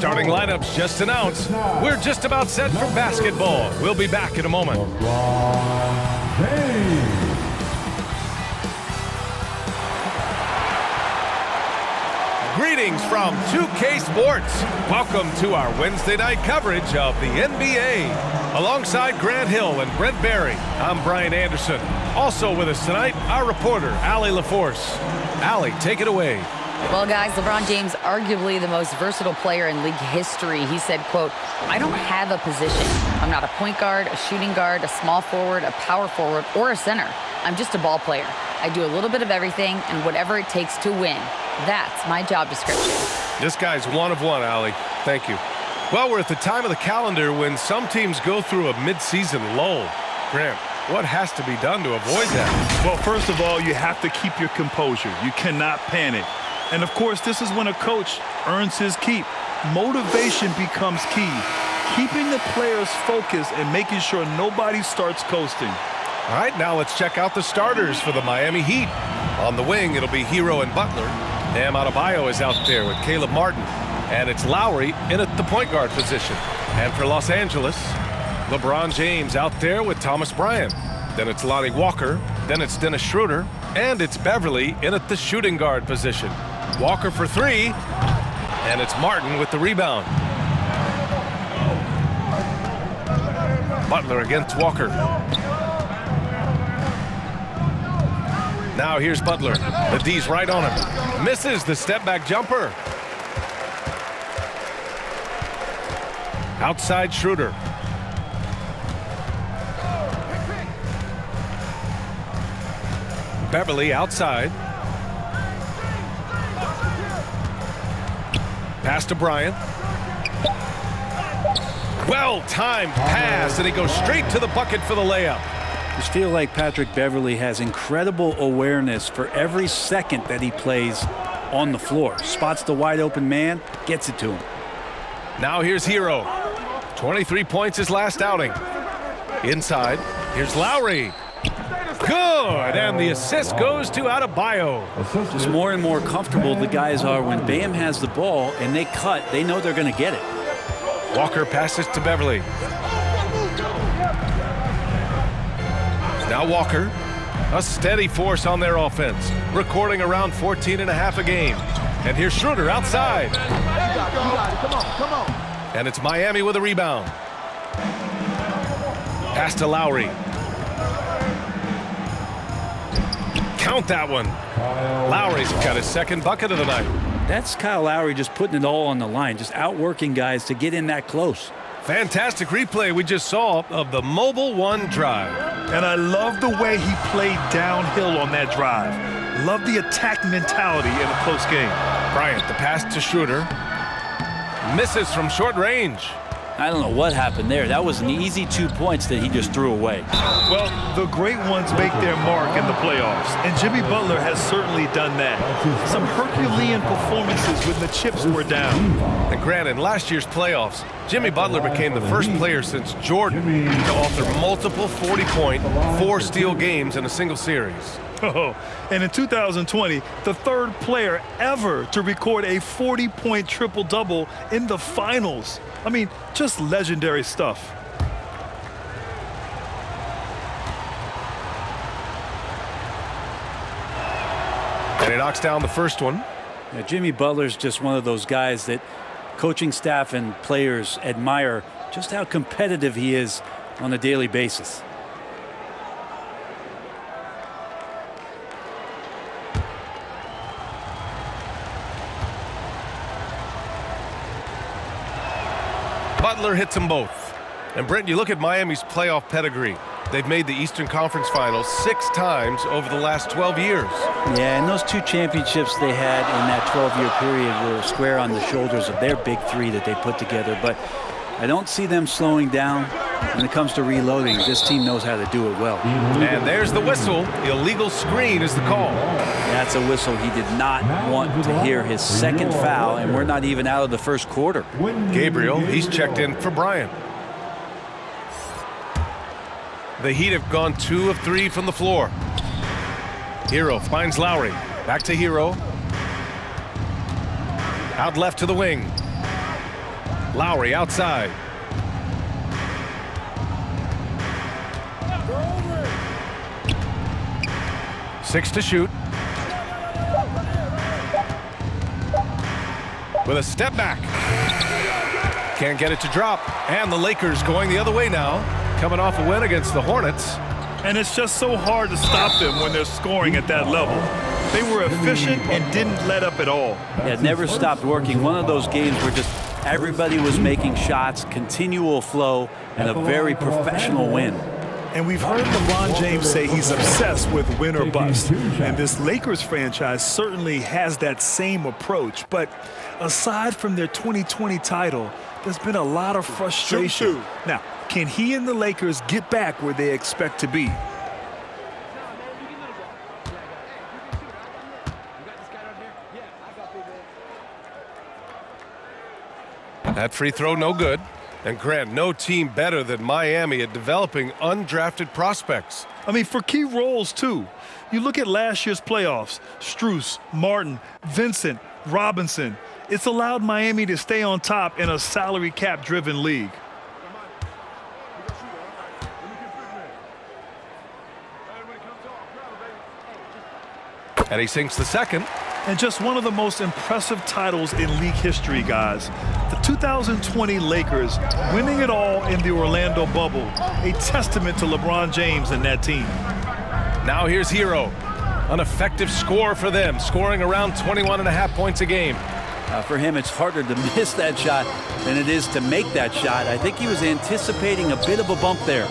Starting lineups just announced. We're just about set for basketball. We'll be back in a moment. Greetings from 2K Sports. Welcome to our Wednesday night coverage of the NBA. Alongside Grant Hill and Brent Barry, I'm Brian Anderson. Also with us tonight, our reporter, Allie LaForce. Allie, take it away. Well, guys, LeBron James, arguably the most versatile player in league history. He said, quote, "I don't have a position. I'm not a point guard, a shooting guard, a small forward, a power forward, or a center. I'm just a ball player. I do a little bit of everything and whatever it takes to win. That's my job description." This guy's one of one, Allie. Thank you. Well, we're at the time of the calendar when some teams go through a mid-season lull. Grant, what has to be done to avoid that? Well, first of all, you have to keep your composure. You cannot panic. And, of course, this is when a coach earns his keep. Motivation becomes key. Keeping the players focused and making sure nobody starts coasting. All right, now let's check out the starters for the Miami Heat. On the wing, it'll be Hero and Butler. Bam Adebayo is out there with Caleb Martin. And it's Lowry in at the point guard position. And for Los Angeles, LeBron James out there with Thomas Bryant. Then it's Lonnie Walker. Then it's Dennis Schroeder. And it's Beverly in at the shooting guard position. Walker for three. And it's Martin with the rebound. Butler against Walker. Now here's Butler. The D's right on him. Misses the step-back jumper. Outside Schroeder. Beverly outside. Pass to Bryant. Well-timed pass, and he goes straight to the bucket for the layup. I just feel like Patrick Beverly has incredible awareness for every second that he plays on the floor. Spots the wide open man, gets it to him. Now here's Hero. 23 points his last outing. Inside, here's Lowry. Good, and the assist goes to Adebayo. Just more and more comfortable the guys are when Bam has the ball and they cut, they know they're going to get it. Walker passes to Beverly. Now Walker, a steady force on their offense, recording around 14.5 a game. And here's Schroeder outside. Come on. And it's Miami with a rebound. Pass to Lowry. Count that one. Lowry's got his second bucket of the night. That's Kyle Lowry just putting it all on the line, just outworking guys to get in that close. Fantastic replay we just saw of the Mobile One drive. And I love the way he played downhill on that drive. Love the attack mentality in a close game. Bryant, the pass to Schroeder. Misses from short range. I don't know what happened there. That was an easy 2 points that he just threw away. Well, the great ones make their mark in the playoffs, and Jimmy Butler has certainly done that. Some Herculean performances when the chips were down. And Grant, in last year's playoffs, Jimmy Butler became the first player since Jordan to author multiple 40-point, 4-steal games in a single series. Oh, and in 2020, the third player ever to record a 40-point triple-double in the finals. I mean, just legendary stuff. And he knocks down the first one. Now, Jimmy Butler's just one of those guys that coaching staff and players admire just how competitive he is on a daily basis. Butler hits them both. And Brent, you look at Miami's playoff pedigree. They've made the Eastern Conference Finals 6 times over the last 12 years. Yeah, and those 2 championships they had in that 12-year period were square on the shoulders of their big 3 that they put together. But I don't see them slowing down when it comes to reloading. This team knows how to do it well. And there's the whistle. Illegal screen is the call. That's a whistle. He did not want to hear his second foul, and we're not even out of the first quarter. Gabriel, he's checked in for Bryant. The Heat have gone 2 of 3 from the floor. Hero finds Lowry. Back to Hero. Out left to the wing. Lowry outside. Six to shoot. With a step back. Can't get it to drop. And the Lakers going the other way now. Coming off a win against the Hornets. And it's just so hard to stop them when they're scoring at that level. They were efficient and didn't let up at all. It never stopped working. One of those games where just everybody was making shots, continual flow, and a very professional win. And we've heard LeBron James say he's obsessed with win or bust. And this Lakers franchise certainly has that same approach. But aside from their 2020 title, there's been a lot of frustration. Now, can he and the Lakers get back where they expect to be? That free throw no good. And Grant, no team better than Miami at developing undrafted prospects. I mean, for key roles, too. You look at last year's playoffs, Strus, Martin, Vincent, Robinson. It's allowed Miami to stay on top in a salary cap-driven league. And he sinks the second. And just one of the most impressive titles in league history, guys. The 2020 Lakers winning it all in the Orlando bubble. A testament to LeBron James and that team. Now here's Hero. An effective score for them, scoring around 21.5 points a game. For him, it's harder to miss that shot than it is to make that shot. I think he was anticipating a bit of a bump there.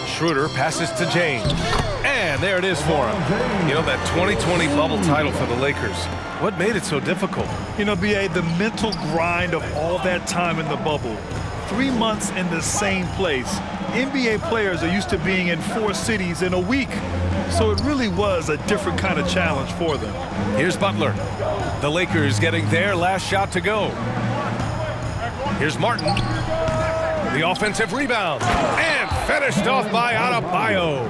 Schroeder passes to James. And there it is for him. You know, that 2020 bubble title for the Lakers. What made it so difficult? You know, B.A., the mental grind of all that time in the bubble. 3 months in the same place. NBA players are used to being in 4 cities in a week. So it really was a different kind of challenge for them. Here's Butler. The Lakers getting their last shot to go. Here's Martin. The offensive rebound. And finished off by Adebayo.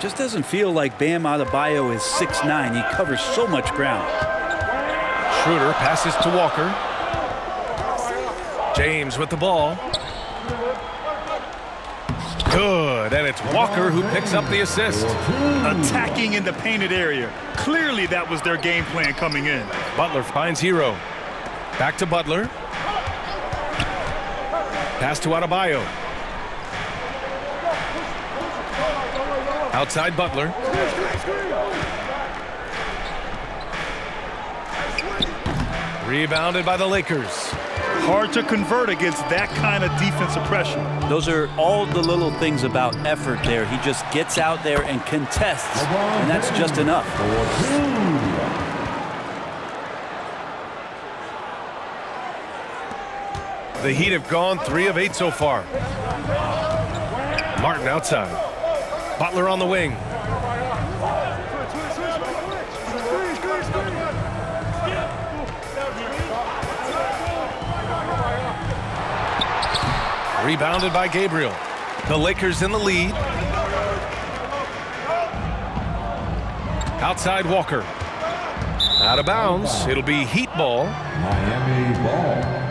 Just doesn't feel like Bam Adebayo is 6'9". He covers so much ground. Schroeder passes to Walker. James with the ball. Good, and it's Walker who picks up the assist. Attacking in the painted area. Clearly that was their game plan coming in. Butler finds Hero. Back to Butler. Pass to Adebayo. Outside Butler. Rebounded by the Lakers. Hard to convert against that kind of defensive pressure. Those are all the little things about effort there. He just gets out there and contests, and that's just enough. The Heat have gone 3 of 8 so far. Martin outside. Butler on the wing. Rebounded by Gabriel. The Lakers in the lead. Outside Walker. Out of bounds. It'll be Heat ball. Miami ball.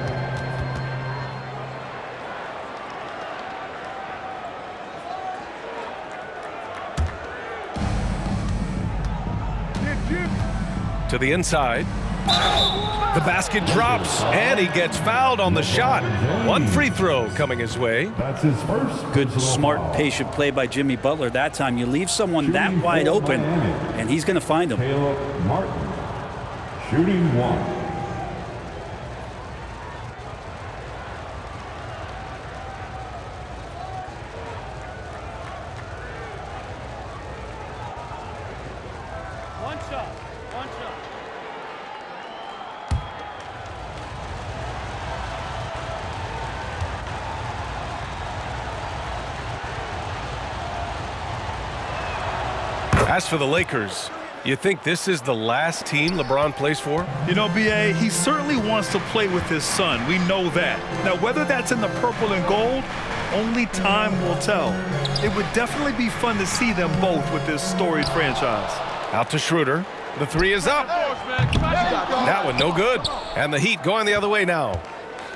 To the inside. The basket drops, and he gets fouled on the shot. 1 free throw coming his way. That's his first. Good, smart, patient play by Jimmy Butler that time. You leave someone that wide open, and he's going to find him. Caleb Martin, shooting 1. As for the Lakers, you think this is the last team LeBron plays for? You know, B.A., he certainly wants to play with his son. We know that. Now, whether that's in the purple and gold, only time will tell. It would definitely be fun to see them both with this storied franchise. Out to Schroeder. The 3 is up. That one no good. And the Heat going the other way now.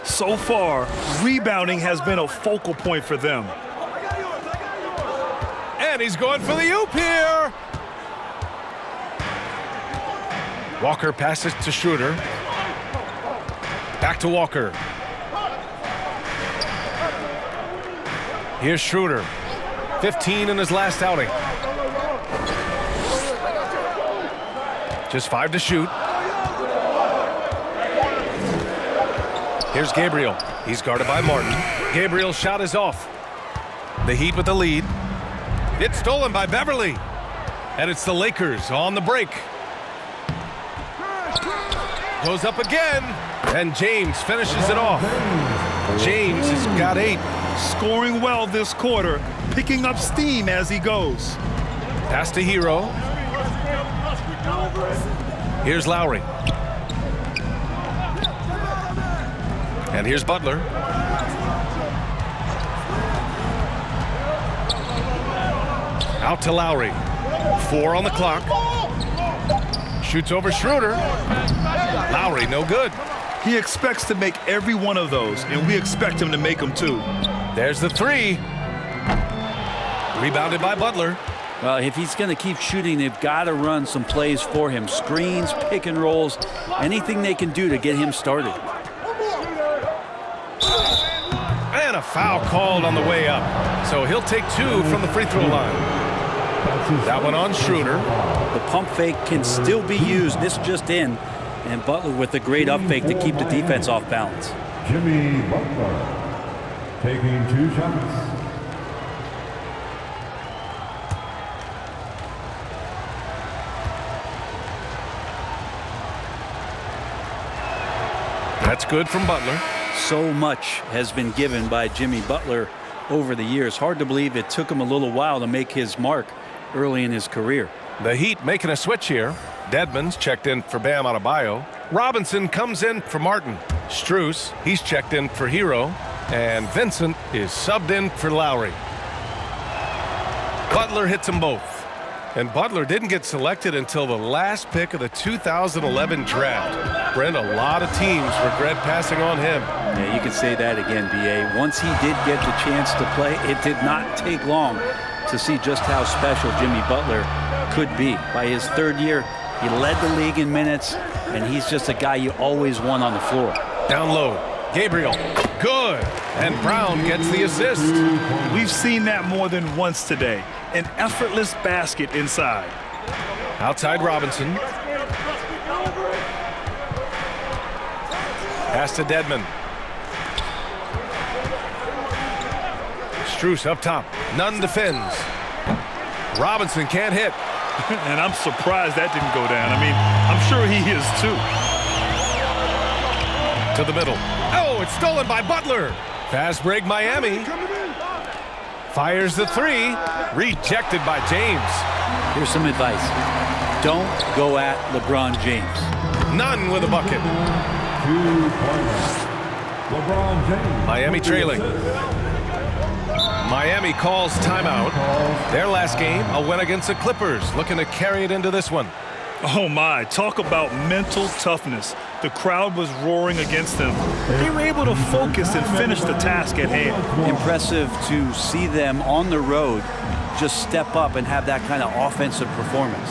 So far, rebounding has been a focal point for them. And he's going for the oop here. Walker passes to Schroeder. Back to Walker. Here's Schroeder. 15 in his last outing. Just 5 to shoot. Here's Gabriel. He's guarded by Martin. Gabriel's shot is off. The Heat with the lead. It's stolen by Beverly. And it's the Lakers on the break. Goes up again. And James finishes it off. James has got 8. Scoring well this quarter, picking up steam as he goes. Pass to Hero. Here's Lowry. And here's Butler. Out to Lowry. 4 on the clock. Shoots over Schroeder. Lowry, no good. He expects to make every one of those, and we expect him to make them too. There's the 3. Rebounded by Butler. Well, if he's going to keep shooting, they've got to run some plays for him. Screens, pick and rolls, anything they can do to get him started. And a foul called on the way up. So he'll take 2 from the free throw line. That one on Schroeder. The pump fake can still be used. This just in. And Butler with a great up fake to keep the defense off balance. Jimmy Butler taking 2 shots. That's good from Butler. So much has been given by Jimmy Butler over the years. Hard to believe it took him a little while to make his mark early in his career. The Heat making a switch here. Dedmon's checked in for Bam Adebayo. Robinson comes in for Martin. Strus, he's checked in for Hero. And Vincent is subbed in for Lowry. Butler hits them both. And Butler didn't get selected until the last pick of the 2011 draft. Brent, a lot of teams regret passing on him. Yeah, you can say that again, B.A. Once he did get the chance to play, it did not take long to see just how special Jimmy Butler could be. By his 3rd year, he led the league in minutes, and he's just a guy you always want on the floor. Down low, Gabriel, good. And Brown gets the assist. We've seen that more than once today. An effortless basket inside. Outside Robinson. Pass to Dedmon. Strus up top. Nunn defends. Robinson can't hit. And I'm surprised that didn't go down. I mean, I'm sure he is too. To the middle. Oh, it's stolen by Butler. Fast break Miami. Fires the 3. Rejected by James. Here's some advice. Don't go at LeBron James. Nunn with a bucket. 2 points. LeBron James. Miami trailing. Miami calls timeout. Their last game, a win against the Clippers, looking to carry it into this one. Oh my, talk about mental toughness. The crowd was roaring against them. They were able to focus and finish the task at hand. Impressive to see them on the road just step up and have that kind of offensive performance.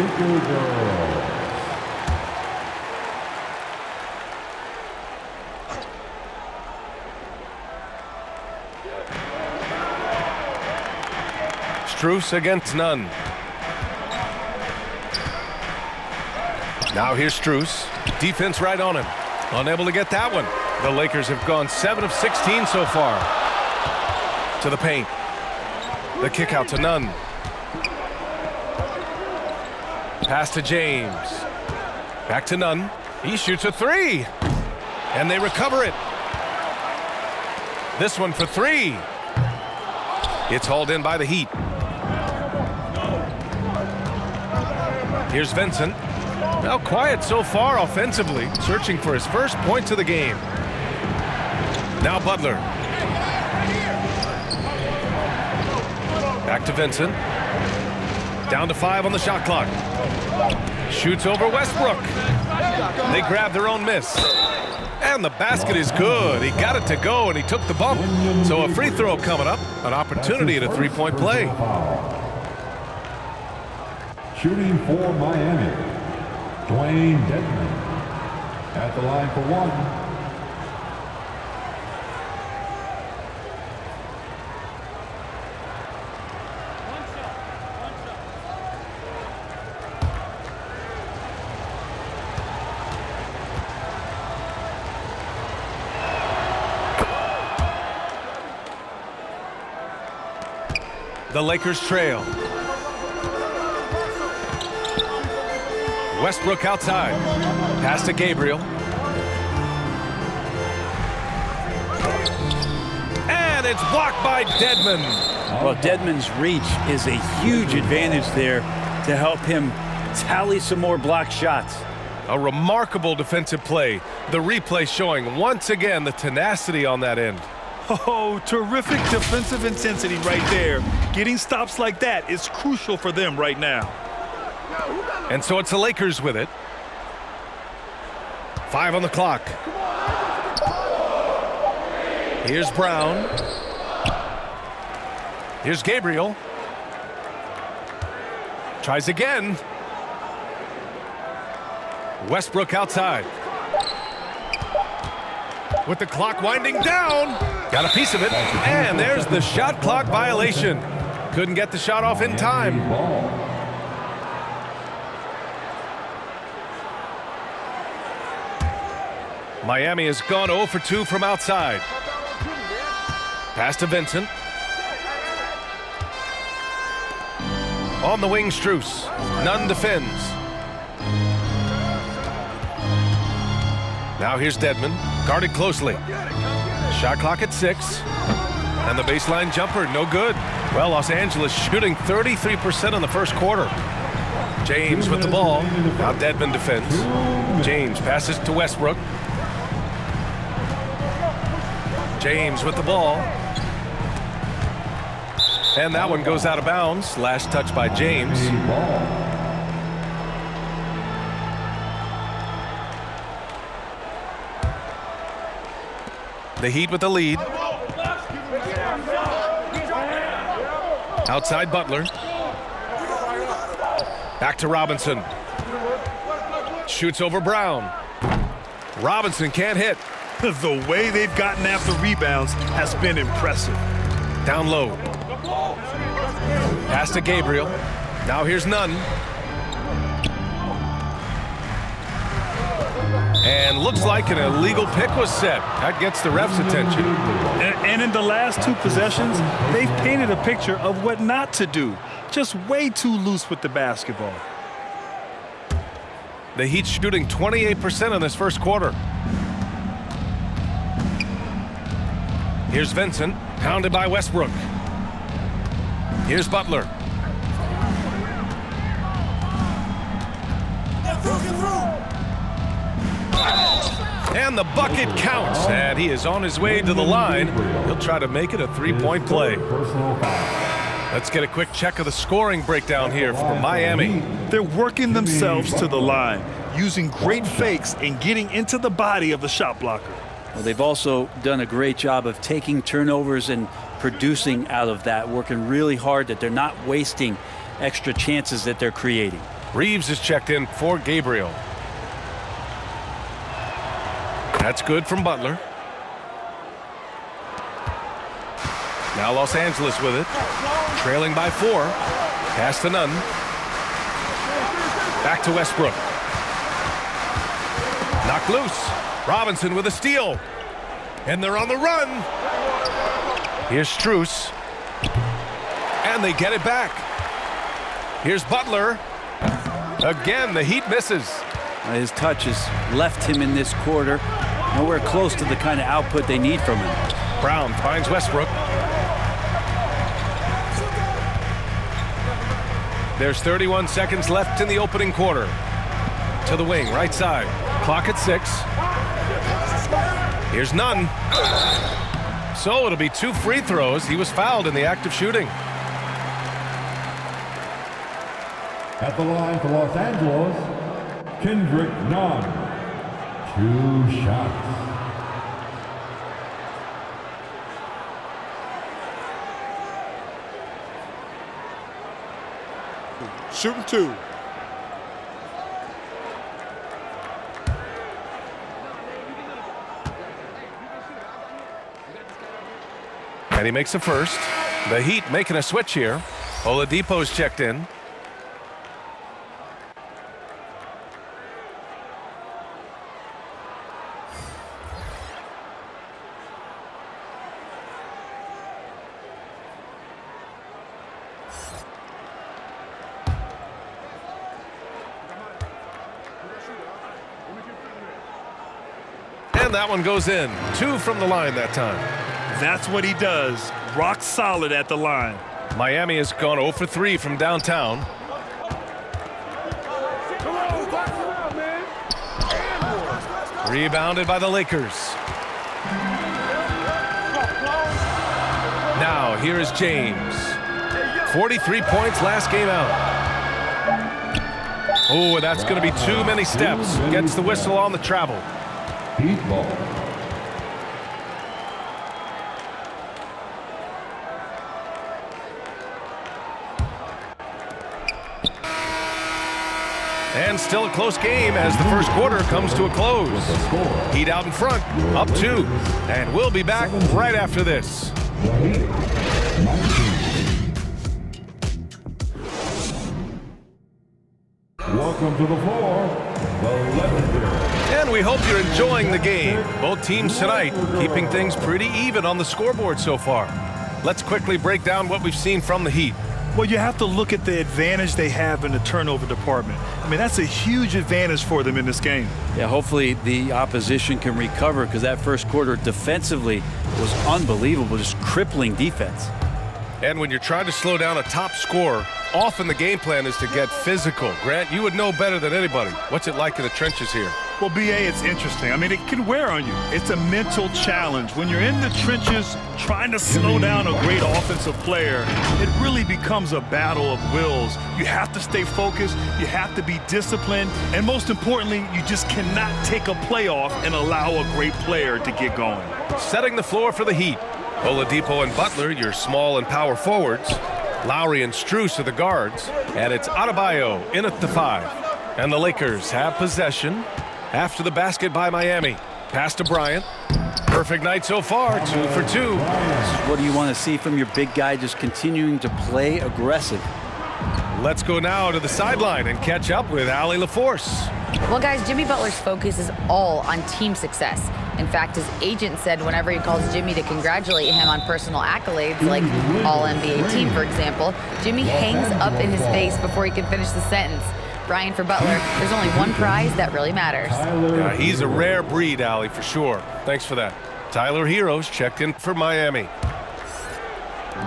Laker girls. Strus against Nunn. Now here's Strus. Defense right on him. Unable to get that one. The Lakers have gone 7 of 16 so far. To the paint. The kick out to Nunn. Pass to James. Back to Nunn. He shoots a three. And they recover it. This one for three. It's hauled in by the Heat. Here's Vincent. Now quiet so far offensively, searching for his first points of the game. Now Butler. Back to Vincent. Down to 5 on the shot clock. Shoots over Westbrook. They grab their own miss. And the basket is good. He got it to go and he took the bump. So a free throw coming up. An opportunity at a three-point play. Shooting for Miami, Dwayne Dedman at the line for one. The Lakers trail. Westbrook outside. Pass to Gabriel. And it's blocked by Dedman. Well, Dedman's reach is a huge advantage there to help him tally some more blocked shots. A remarkable defensive play. The replay showing once again the tenacity on that end. Oh, terrific defensive intensity right there. Getting stops like that is crucial for them right now. And so it's the Lakers with it. 5 on the clock. Here's Brown. Here's Gabriel. Tries again. Westbrook outside. With the clock winding down. Got a piece of it. And there's the shot clock violation. Couldn't get the shot off in time. Miami has gone 0 for 2 from outside. Pass to Vincent. On the wing, Strus. Nunn defends. Now here's Dedman. Guarded closely. Shot clock at 6. And the baseline jumper, no good. Well, Los Angeles shooting 33% in the first quarter. James with the ball. Now Dedman defends. James passes to Westbrook. James with the ball. And that one goes out of bounds. Last touch by James. The Heat with the lead. Outside Butler. Back to Robinson. Shoots over Brown. Robinson can't hit. The way they've gotten after rebounds has been impressive. Down low. Pass to Gabriel. Now here's Nunn. And looks like an illegal pick was set. That gets the ref's attention. And in the last 2 possessions, they've painted a picture of what not to do. Just way too loose with the basketball. The Heat shooting 28% in this first quarter. Here's Vincent, pounded by Westbrook. Here's Butler. And the bucket counts, and he is on his way to the line. He'll try to make it a three-point play. Let's get a quick check of the scoring breakdown here from Miami. They're working themselves to the line, using great fakes and getting into the body of the shot blocker. Well, they've also done a great job of taking turnovers and producing out of that, working really hard that they're not wasting extra chances that they're creating. Reeves is checked in for Gabriel. That's good from Butler. Now Los Angeles with it. Trailing by 4. Pass to Nunn. Back to Westbrook. Knocked loose. Robinson with a steal. And they're on the run. Here's Strus. And they get it back. Here's Butler. Again, the Heat misses. His touch has left him in this quarter. Nowhere close to the kind of output they need from him. Brown finds Westbrook. There's 31 seconds left in the opening quarter. To the wing, right side. Clock at 6. Here's Nunn. So it'll be 2 free throws. He was fouled in the act of shooting. At the line for Los Angeles, Kendrick Nunn. 2 shots. Shooting 2. And he makes a first. The Heat making a switch here. Oladipo's checked in. And that one goes in. 2 from the line that time. That's what he does. Rock solid at the line. Miami has gone 0 for 3 from downtown. Rebounded by the Lakers. Now here is James. 43 points last game out. Oh, that's going to be too many steps. Gets the whistle on the travel. Heat ball. And still a close game as the first quarter comes to a close. Heat out in front, up 2. And we'll be back right after this. The Heat, 19. Welcome to the floor, the legendary. And we hope you're enjoying the game. Both teams tonight keeping things pretty even on the scoreboard so far. Let's quickly break down what we've seen from the Heat. Well, you have to look at the advantage they have in the turnover department. I mean, that's a huge advantage for them in this game. Yeah, hopefully the opposition can recover because that first quarter defensively was unbelievable, just crippling defense. And when you're trying to slow down a top scorer, often the game plan is to get physical. Grant, you would know better than anybody. What's it like in the trenches here? Well, B.A., it's interesting. I mean, it can wear on you. It's a mental challenge. When you're in the trenches trying to slow down a great offensive player, it really becomes a battle of wills. You have to stay focused. You have to be disciplined. And most importantly, you just cannot take a play off and allow a great player to get going. Setting the floor for the Heat. Oladipo and Butler, your small and power forwards. Lowry and Strus are the guards. And it's Adebayo in at the 5. And the Lakers have possession after the basket by Miami. Pass to Bryant. Perfect night so far, 2 for 2. What do you want to see from your big guy, just continuing to play aggressive? Let's go now to the sideline and catch up with Allie LaForce. Well, guys, Jimmy Butler's focus is all on team success. In fact, his agent said whenever he calls Jimmy to congratulate him on personal accolades, like All-NBA team, for example, Jimmy hangs up in his face before he can finish the sentence. Brian, for Butler, there's only one prize that really matters. Yeah, he's a rare breed, Allie, for sure. Thanks for that. Tyler Hero's checked in for Miami.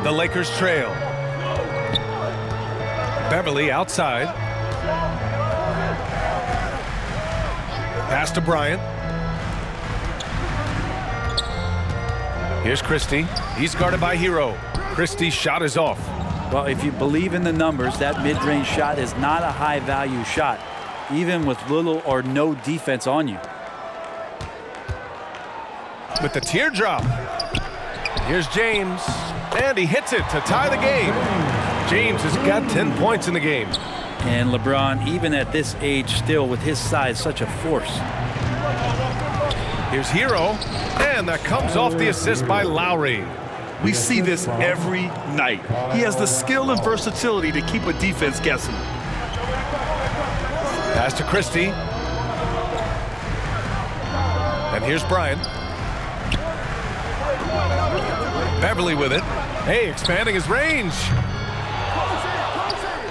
The Lakers trail. Beverly outside. Pass to Bryant. Here's Christie. He's guarded by Hero. Christie's shot is off. Well, if you believe in the numbers, that mid-range shot is not a high-value shot, even with little or no defense on you. With the teardrop. Here's James. And he hits it to tie the game. James has got 10 points in the game. And LeBron, even at this age, still with his size, such a force. Here's Hero, and that comes off the assist by Lowry. We see this every night. He has the skill and versatility to keep a defense guessing. Pass to Christie. And here's Bryant. Beverly with it. Hey, expanding his range.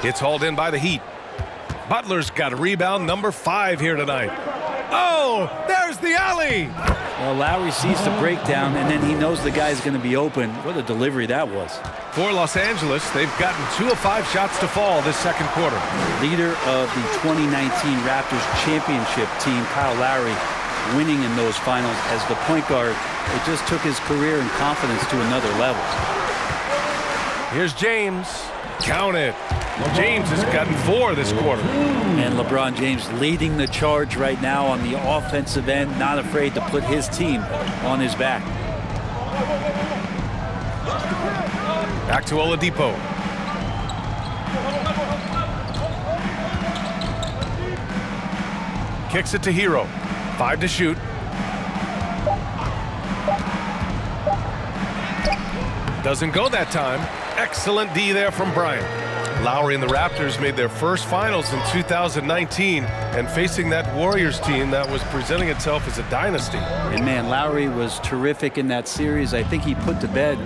It's hauled in by the Heat. Butler's got a rebound, number 5 here tonight. Oh, there's the alley. Well, Lowry sees the breakdown, and then he knows the guy's going to be open. What a delivery that was. For Los Angeles, they've gotten 2 of 5 shots to fall this second quarter. Leader of the 2019 Raptors championship team, Kyle Lowry, winning in those finals as the point guard. It just took his career and confidence to another level. Here's James. Count it. James has gotten 4 this quarter. And LeBron James leading the charge right now on the offensive end, not afraid to put his team on his back. Back to Oladipo. Kicks it to Hero. 5 to shoot. Doesn't go that time. Excellent D there from Bryant. Lowry and the Raptors made their first finals in 2019, and facing that Warriors team that was presenting itself as a dynasty. And man, Lowry was terrific in that series. I think he put to bed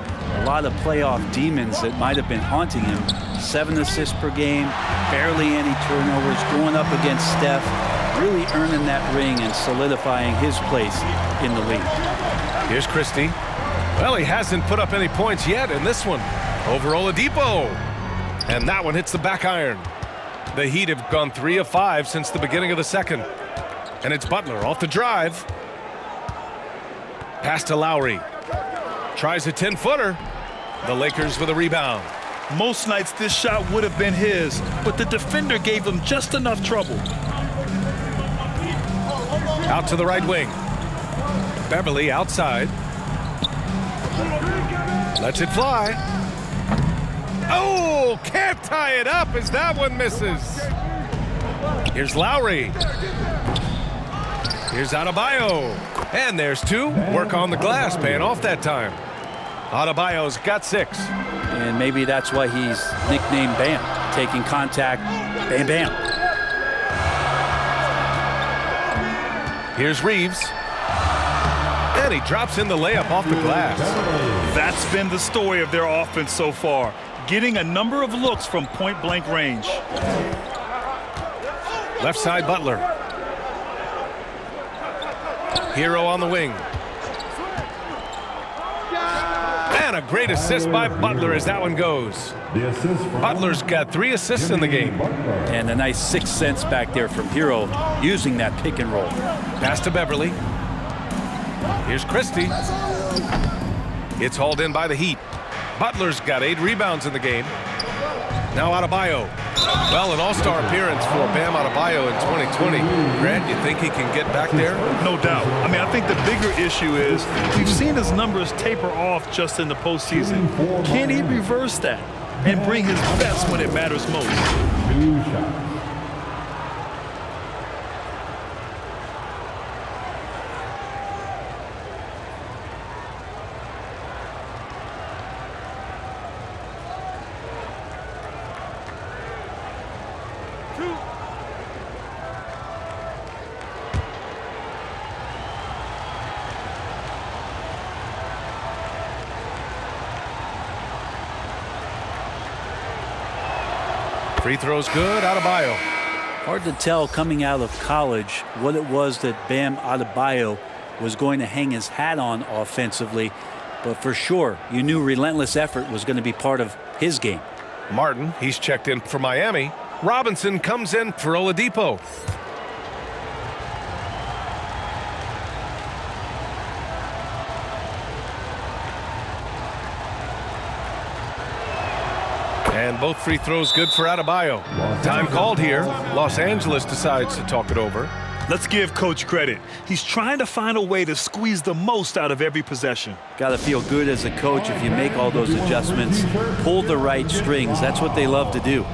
a lot of playoff demons that might have been haunting him. 7 assists per game, barely any turnovers, going up against Steph, really earning that ring and solidifying his place in the league. Here's Christie. Well, he hasn't put up any points yet in this one. Over Oladipo. And that one hits the back iron. The Heat have gone 3 of 5 since the beginning of the second. And it's Butler off the drive. Pass to Lowry. Tries a 10-footer. The Lakers with a rebound. Most nights this shot would have been his, but the defender gave him just enough trouble. Out to the right wing. Beverly outside. Lets it fly. Oh, can't tie it up as that one misses. Here's Lowry. Here's Adebayo. And there's 2. Work on the glass, paying off that time. Adebayo's got 6. And maybe that's why he's nicknamed Bam. Taking contact, bam, bam. Here's Reeves. And he drops in the layup off the glass. That's been the story of their offense so far. Getting a number of looks from point-blank range. Left side, Butler. Hero on the wing. And a great assist by Butler as that one goes. Butler's got 3 assists in the game. And a nice 6 cents back there from Hero using that pick and roll. Pass to Beverly. Here's Christie. It's hauled in by the Heat. Butler's got 8 rebounds in the game. Now Adebayo. Well, an all-star appearance for Bam Adebayo in 2020. Grant, you think he can get back there? No doubt. I mean, I think the bigger issue is we've seen his numbers taper off just in the postseason. Can he reverse that and bring his best when it matters most? 2 shots. Free throw's good. Adebayo. Hard to tell coming out of college what it was that Bam Adebayo was going to hang his hat on offensively. But for sure, you knew relentless effort was going to be part of his game. Martin, he's checked in for Miami. Robinson comes in for Oladipo. And both free throws good for Adebayo. Time called here. Los Angeles decides to talk it over. Let's give Coach credit. He's trying to find a way to squeeze the most out of every possession. Got to feel good as a coach if you make all those adjustments, pull the right strings. That's what they love to do.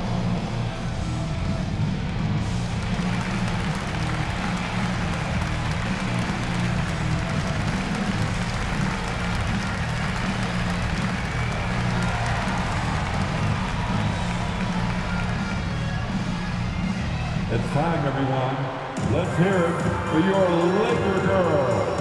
It's time, everyone. Let's hear it for your Laker girls.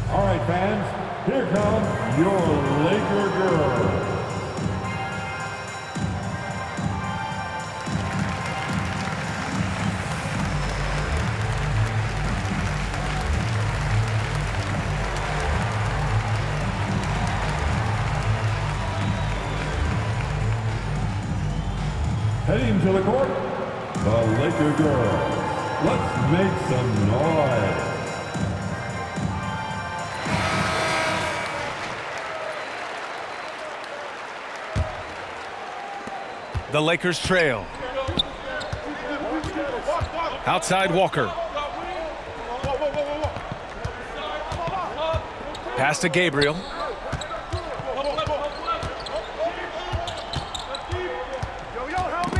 All right, fans, here come your Laker girls. Heading to the court, the Laker girls. Let's make some noise. The Lakers trail. Outside Walker. Pass to Gabriel.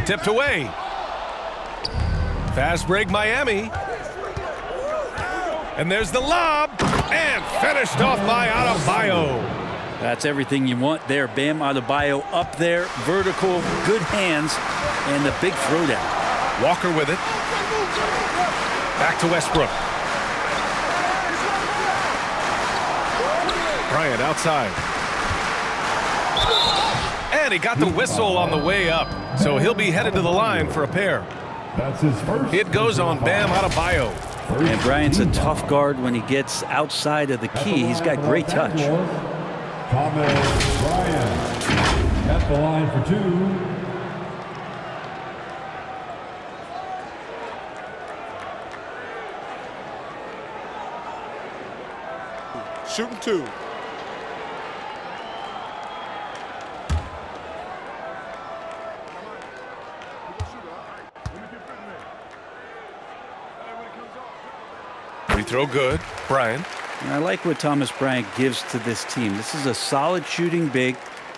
Tipped away. Fast break Miami. And there's the lob. And finished off by Adebayo. That's everything you want there. Bam Adebayo up there, vertical, good hands, and the big throwdown. Walker with it. Back to Westbrook. Bryant outside. And he got the whistle on the way up. So he'll be headed to the line for a pair. That's his first. It goes on Bam Adebayo. And Bryant's a tough guard when he gets outside of the key. He's got great touch. Thomas Bryant at the line for two. Shooting two. Free throw good. Bryant. And I like what Thomas Bryant gives to this team. This is a solid shooting big,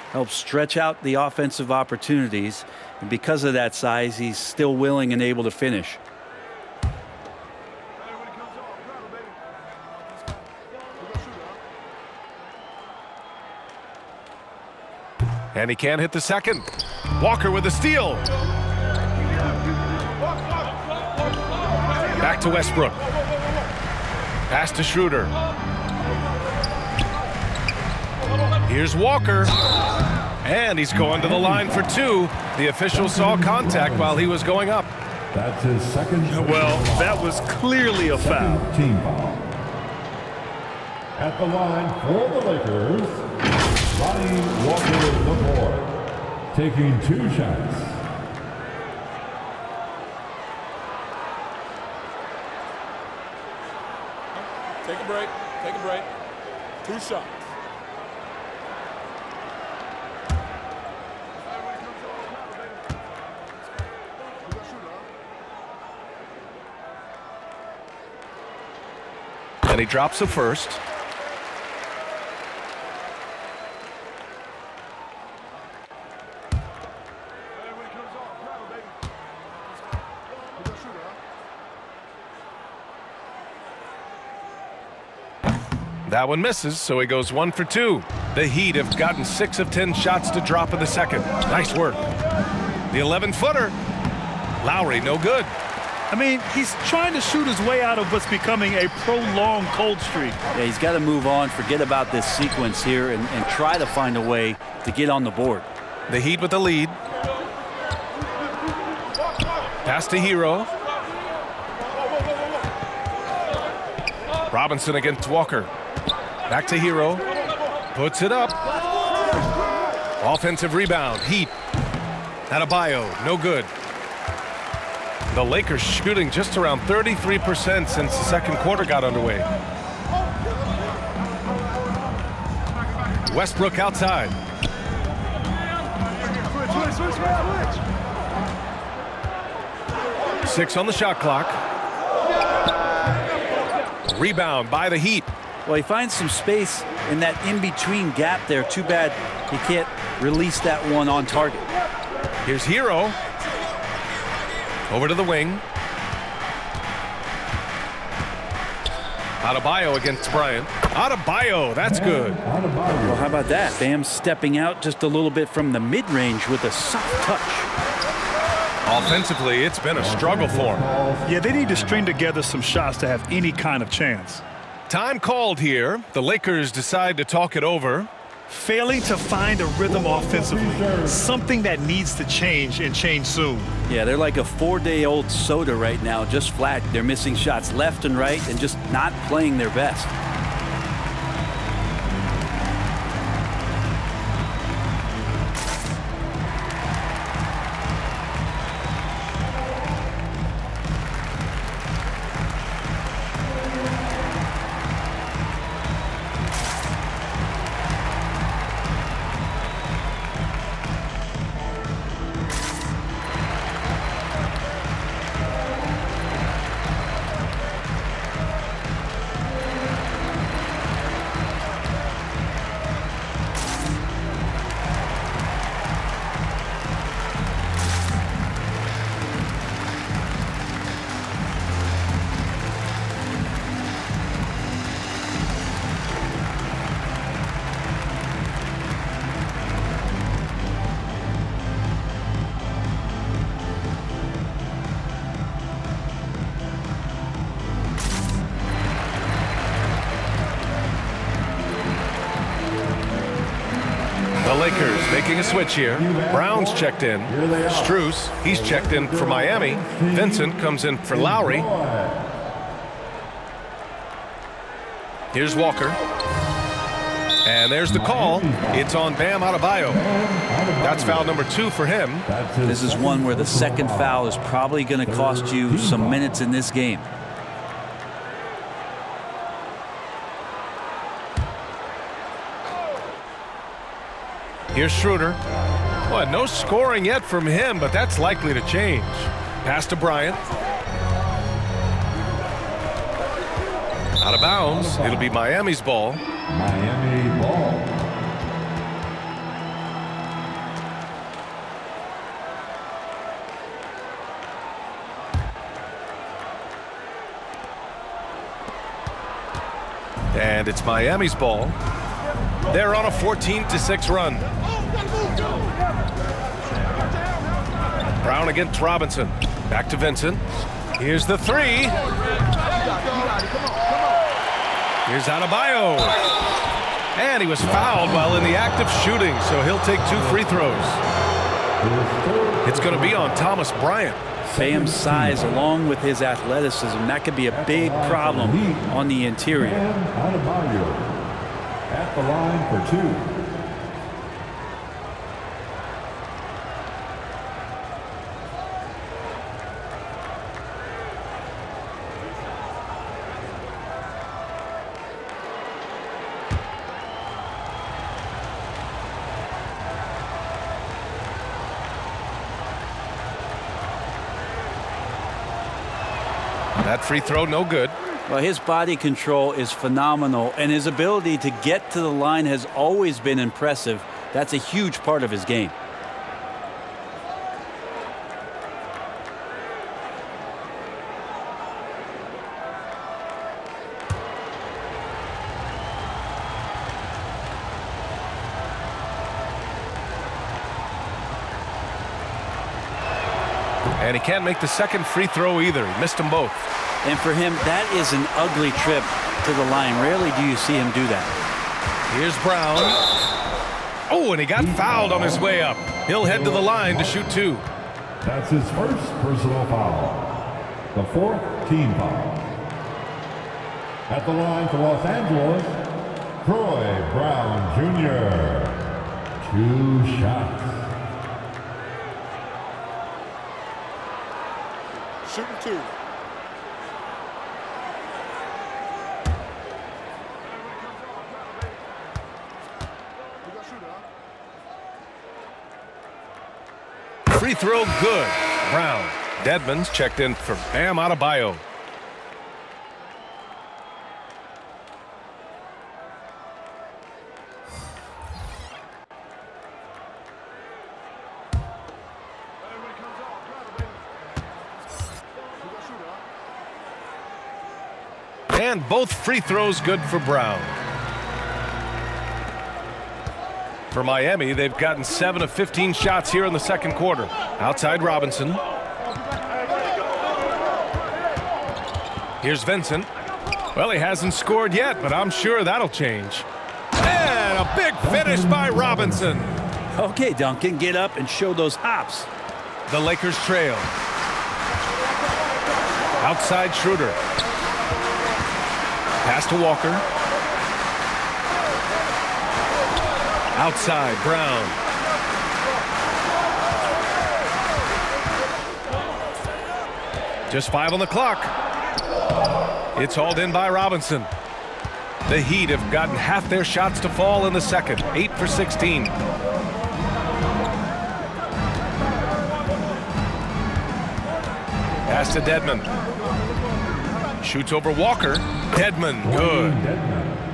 helps stretch out the offensive opportunities, and because of that size, he's still willing and able to finish. And he can't hit the second. Walker with the steal. Back to Westbrook. Pass to Schroeder. Here's Walker. And he's going to the line for two. The official saw contact while he was going up. That's his second. Well, that was clearly a foul. Team foul. At the line for the Lakers, Lonnie Walker IV, taking two shots. Take a break. Take a break. Two shots. And he drops the first. That one misses, so he goes 1 for 2. The Heat have gotten 6 of 10 shots to drop in the second. Nice work. The 11-footer. Lowry, no good. I mean, he's trying to shoot his way out of what's becoming a prolonged cold streak. Yeah, he's got to move on, forget about this sequence here, and try to find a way to get on the board. The Heat with the lead. Pass to Hero. Robinson against Walker. Back to Hero. Puts it up. Offensive rebound. Heat. Adebayo, no good. The Lakers shooting just around 33% since the second quarter got underway. Westbrook outside. Switch. 6 on the shot clock. Rebound by the Heat. Well, he finds some space in that in-between gap there. Too bad he can't release that one on target. Here's Hero. Over to the wing. Adebayo against Bryant. Adebayo, that's good. Well, how about that? Bam stepping out just a little bit from the mid-range with a soft touch. Offensively, it's been a struggle for him. Yeah, they need to string together some shots to have any kind of chance. Time called here. The Lakers decide to talk it over. Failing to find a rhythm offensively, something that needs to change and change soon. Yeah, they're like a 4-day-old soda right now, just flat. They're missing shots left and right and just not playing their best. The Lakers making a switch here. Brown's checked in. Strus, he's checked in for Miami. Vincent comes in for Lowry. Here's Walker. And there's the call. It's on Bam Adebayo. That's foul number 2 for him. This is one where the second foul is probably going to cost you some minutes in this game. Here's Schroeder. Well, no scoring yet from him, but that's likely to change. Pass to Bryant. Out of bounds. It'll be Miami's ball. Miami ball. And it's Miami's ball. They're on a 14-6 run. Brown against Robinson. Back to Vincent. Here's the 3. Here's Adebayo. And he was fouled while in the act of shooting, so he'll take 2 free throws. It's going to be on Thomas Bryant. Bam's size along with his athleticism, that could be a big problem on the interior. Adebayo at the line for 2. That free throw, no good. Well, his body control is phenomenal, and his ability to get to the line has always been impressive. That's a huge part of his game. And he can't make the second free throw either. He missed them both. And for him, that is an ugly trip to the line. Rarely do you see him do that. Here's Brown. Oh, and he got fouled on his way up. He'll head to the line to shoot 2. That's his first personal foul. The 4th team foul. At the line for Los Angeles, Troy Brown Jr. 2 shots. Shooting 2. Free throw good. Brown. Dedmon's checked in for Bam Adebayo. And both free throws good for Brown. For Miami, they've gotten 7 of 15 shots here in the second quarter. Outside Robinson. Here's Vincent. Well, he hasn't scored yet, but I'm sure that'll change. And a big finish by Robinson. Okay, Duncan, get up and show those hops. The Lakers trail. Outside Schroeder. Pass to Walker. Outside Brown. Just 5 on the clock. It's hauled in by Robinson. The Heat have gotten half their shots to fall in the second. 8 for 16. Pass to Dedmon. Shoots over Walker. Dedmon, good.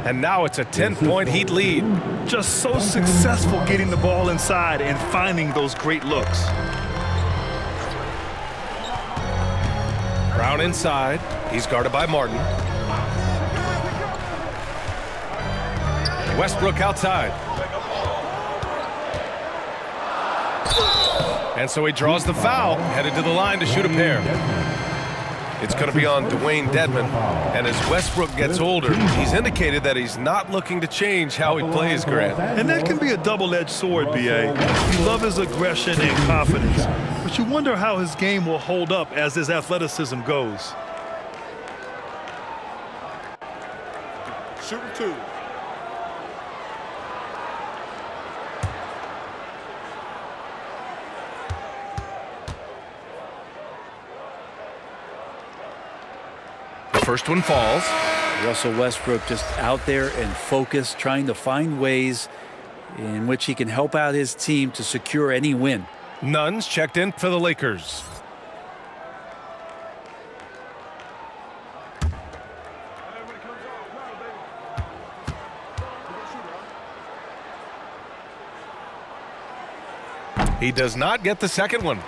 And now it's a 10-point Heat lead. Just so successful getting the ball inside and finding those great looks. Brown inside. He's guarded by Martin. Westbrook outside. And so he draws the foul, headed to the line to shoot a pair. It's going to be on Dwayne Dedmon. And as Westbrook gets older, he's indicated that he's not looking to change how he plays, Grant. And that can be a double-edged sword, B.A. You love his aggression and confidence, but you wonder how his game will hold up as his athleticism goes. Shooting 2. First one falls. Russell Westbrook just out there and focused, trying to find ways in which he can help out his team to secure any win. Nunn's checked in for the Lakers. He does not get the second one.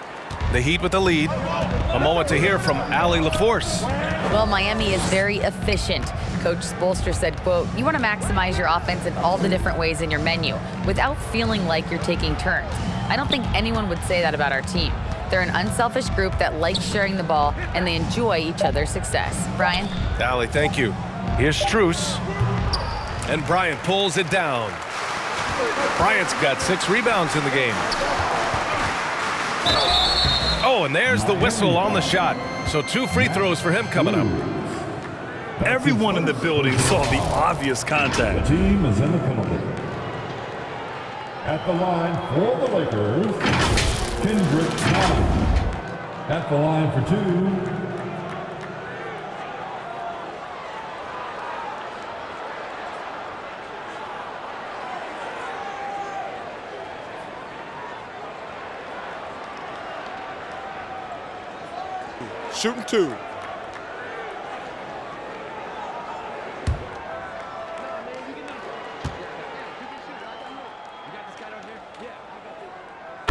The Heat with the lead. A moment to hear from Allie LaForce. Well, Miami is very efficient. Coach Spoelstra said, quote, "You want to maximize your offense in all the different ways in your menu without feeling like you're taking turns." I don't think anyone would say that about our team. They're an unselfish group that likes sharing the ball, and they enjoy each other's success. Brian? Allie, thank you. Here's Strus. And Bryant pulls it down. Bryant's got 6 rebounds in the game. Oh, and there's the whistle on the shot. So 2 free throws for him coming up. Everyone in the building saw the obvious contact. The team is in the penalty. At the line for the Lakers, Kendrick Nunn. At the line for 2, Shooting 2.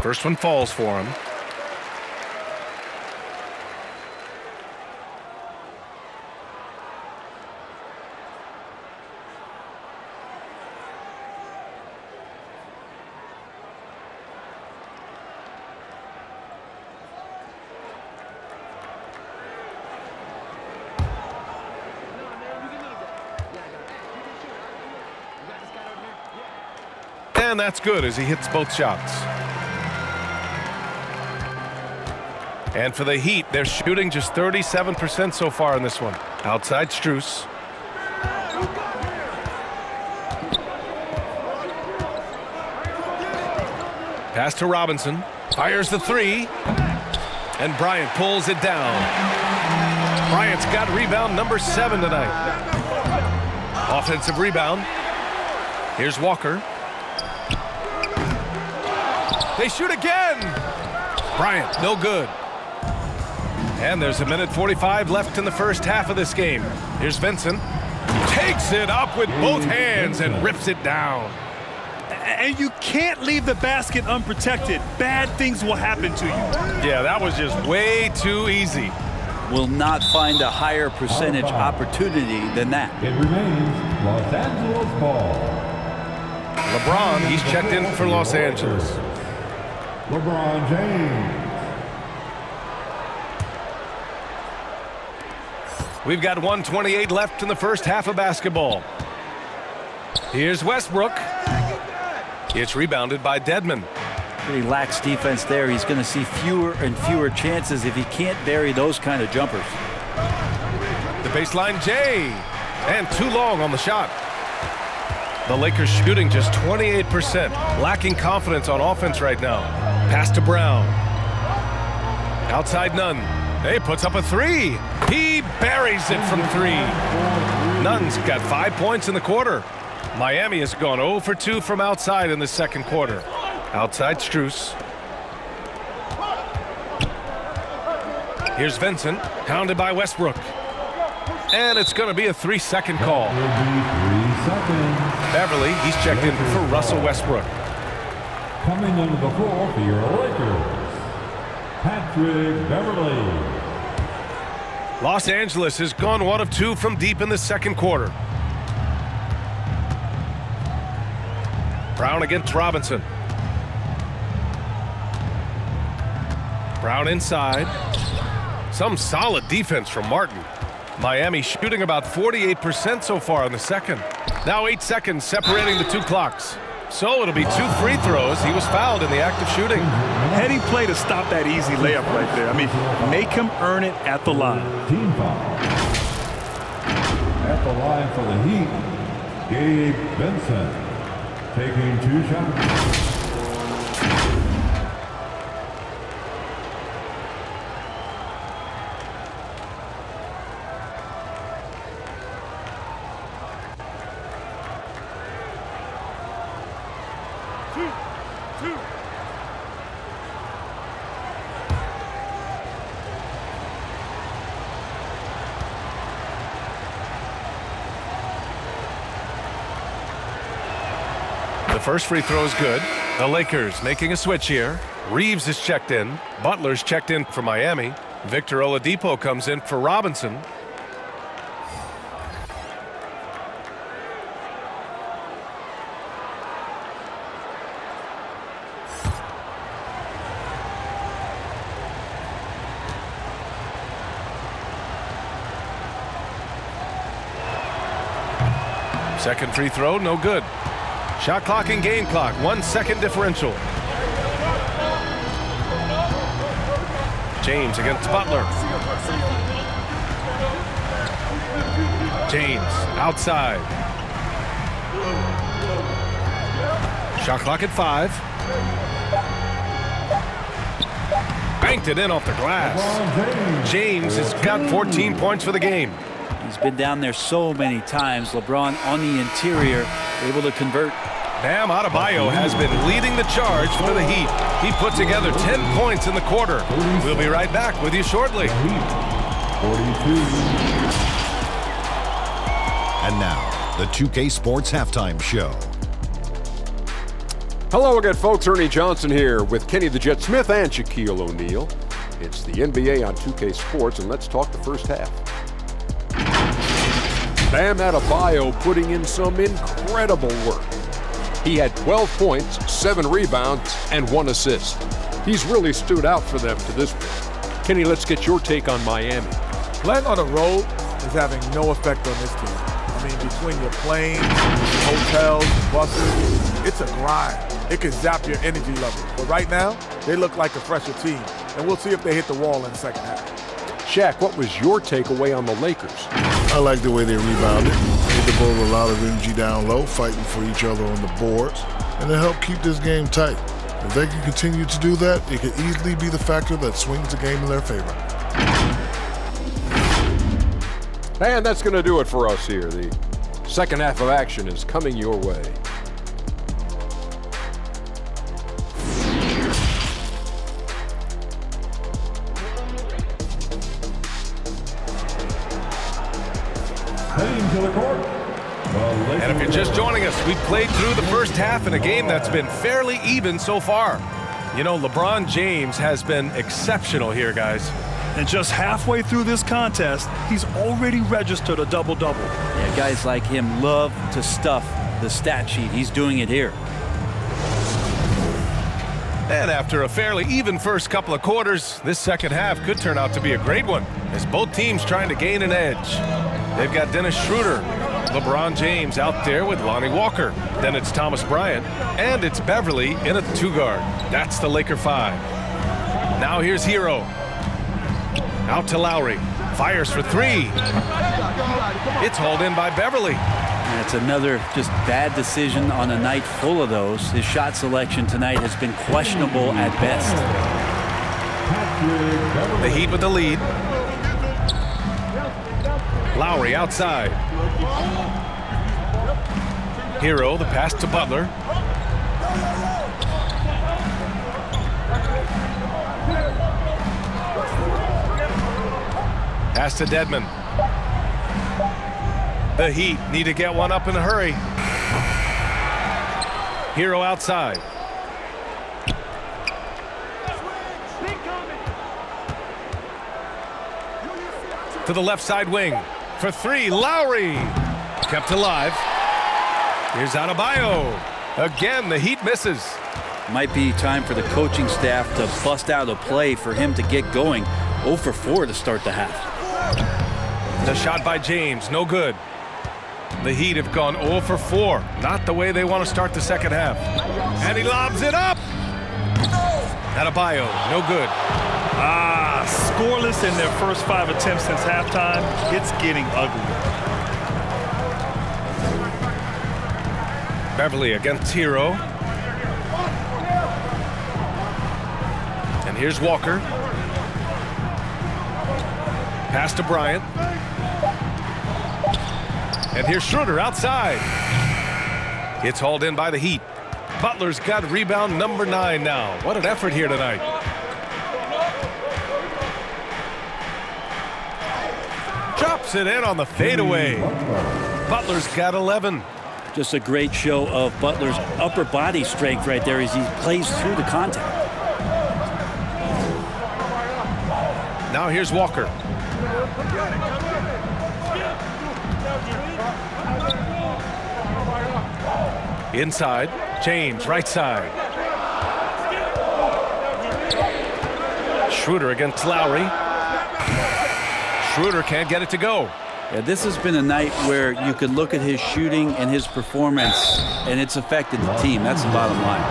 First one falls for him. And that's good as he hits both shots. And for the Heat, they're shooting just 37% so far in this one. Outside Strus. Pass to Robinson. Fires the 3. And Bryant pulls it down. Bryant's got rebound number 7 tonight. Offensive rebound. Here's Walker. They shoot again. Bryant, no good. And there's 1:45 left in the first half of this game. Here's Vincent. Takes it up with both hands and rips it down. And you can't leave the basket unprotected. Bad things will happen to you. Yeah, that was just way too easy. will not find a higher percentage opportunity than that. It remains Los Angeles ball. LeBron, he's checked in for Los Angeles. LeBron James. We've got 1:28 left in the first half of basketball. Here's Westbrook. It's rebounded by Dedmon. Pretty lax defense there. He's going to see fewer and fewer chances if he can't bury those kind of jumpers. The baseline J. And too long on the shot. The Lakers shooting just 28%. Lacking confidence on offense right now. Pass to Brown. Outside Nunn. He puts up a three. He buries it from three. Nunn's got 5 points in the quarter. Miami has gone 0 for 2 from outside in the second quarter. Outside Strus. Here's Vincent, hounded by Westbrook. And it's going to be a 3-second call. 3 seconds. Beverly, he's checked in for Russell Westbrook. Coming into the floor for your Lakers, Patrick Beverly. Los Angeles has gone 1 of 2 from deep in the second quarter. Brown against Robinson. Brown inside. Some solid defense from Martin. Miami shooting about 48% so far in the second. Now 8 seconds separating the two clocks. So it'll be 2 free throws. He was fouled in the act of shooting. Heady play to stop that easy layup right there. I mean, make him earn it at the line. Team foul. At the line for the Heat, Gabe Vincent taking 2 shots. The first free throw is good. The Lakers making a switch here. Reeves is checked in. Butler's checked in for Miami. Victor Oladipo comes in for Robinson. Second free throw, no good. Shot clock and game clock, 1 second differential. James against Butler. James outside. Shot clock at 5. Banked it in off the glass. James has got 14 points for the game. He's been down there so many times. LeBron on the interior, able to convert. Bam Adebayo has been leading the charge for the Heat. He put together 10 points in the quarter. We'll be right back with you shortly. 42. And now, the 2K Sports Halftime Show. Hello again, folks. Ernie Johnson here with Kenny the Jet Smith and Shaquille O'Neal. It's the NBA on 2K Sports, and let's talk the first half. Bam Adebayo putting in some incredible work. He had 12 points, 7 rebounds, and 1 assist. He's really stood out for them to this point. Kenny, let's get your take on Miami. Playing on the road is having no effect on this team. I mean, between your planes, hotels, buses, it's a grind. It can zap your energy level. But right now, they look like a fresher team. And we'll see if they hit the wall in the second half. Shaq, what was your takeaway on the Lakers? I like the way they rebounded. They devoted a lot of energy down low, fighting for each other on the boards, and it helped keep this game tight. If they can continue to do that, it could easily be the factor that swings the game in their favor. And that's going to do it for us here. The second half of action is coming your way. Heading to the court. And if you're just joining us, we've played through the first half in a game that's been fairly even so far. You know, LeBron James has been exceptional here, guys. And just halfway through this contest, he's already registered a double-double. Yeah, guys like him love to stuff the stat sheet. He's doing it here. And after a fairly even first couple of quarters, this second half could turn out to be a great one, as both teams trying to gain an edge. They've got Dennis Schroeder, LeBron James out there with Lonnie Walker. Then it's Thomas Bryant, and it's Beverly in a two-guard. That's the Laker 5. Now here's Hero. Out to Lowry. Fires for three. It's hauled in by Beverly. And it's another just bad decision on a night full of those. His shot selection tonight has been questionable at best. The Heat with the lead. Lowry outside. Hero, the pass to Butler. Pass to Dedmon. The Heat need to get one up in a hurry. Hero outside. To the left side wing. For three, Lowry. Kept alive. Here's Adebayo. Again, the Heat misses. Might be time for the coaching staff to bust out a play for him to get going. 0 for 4 to start the half. The shot by James, no good. The Heat have gone 0 for 4. Not the way they want to start the second half. And he lobs it up. Adebayo, no good. Scoreless in their first 5 attempts since halftime. It's getting ugly. Beverly against Hero. And here's Walker. Pass to Bryant. And here's Schroeder outside. It's hauled in by the Heat. Butler's got rebound number 9 now. What an effort here tonight. Drops it in on the fadeaway. Butler's got 11. Just a great show of Butler's upper body strength right there as he plays through the contact. Now here's Walker. Inside, James, right side. Schroeder against Lowry. Schroeder can't get it to go. Yeah, this has been a night where you could look at his shooting and his performance, and it's affected the team. That's the bottom line.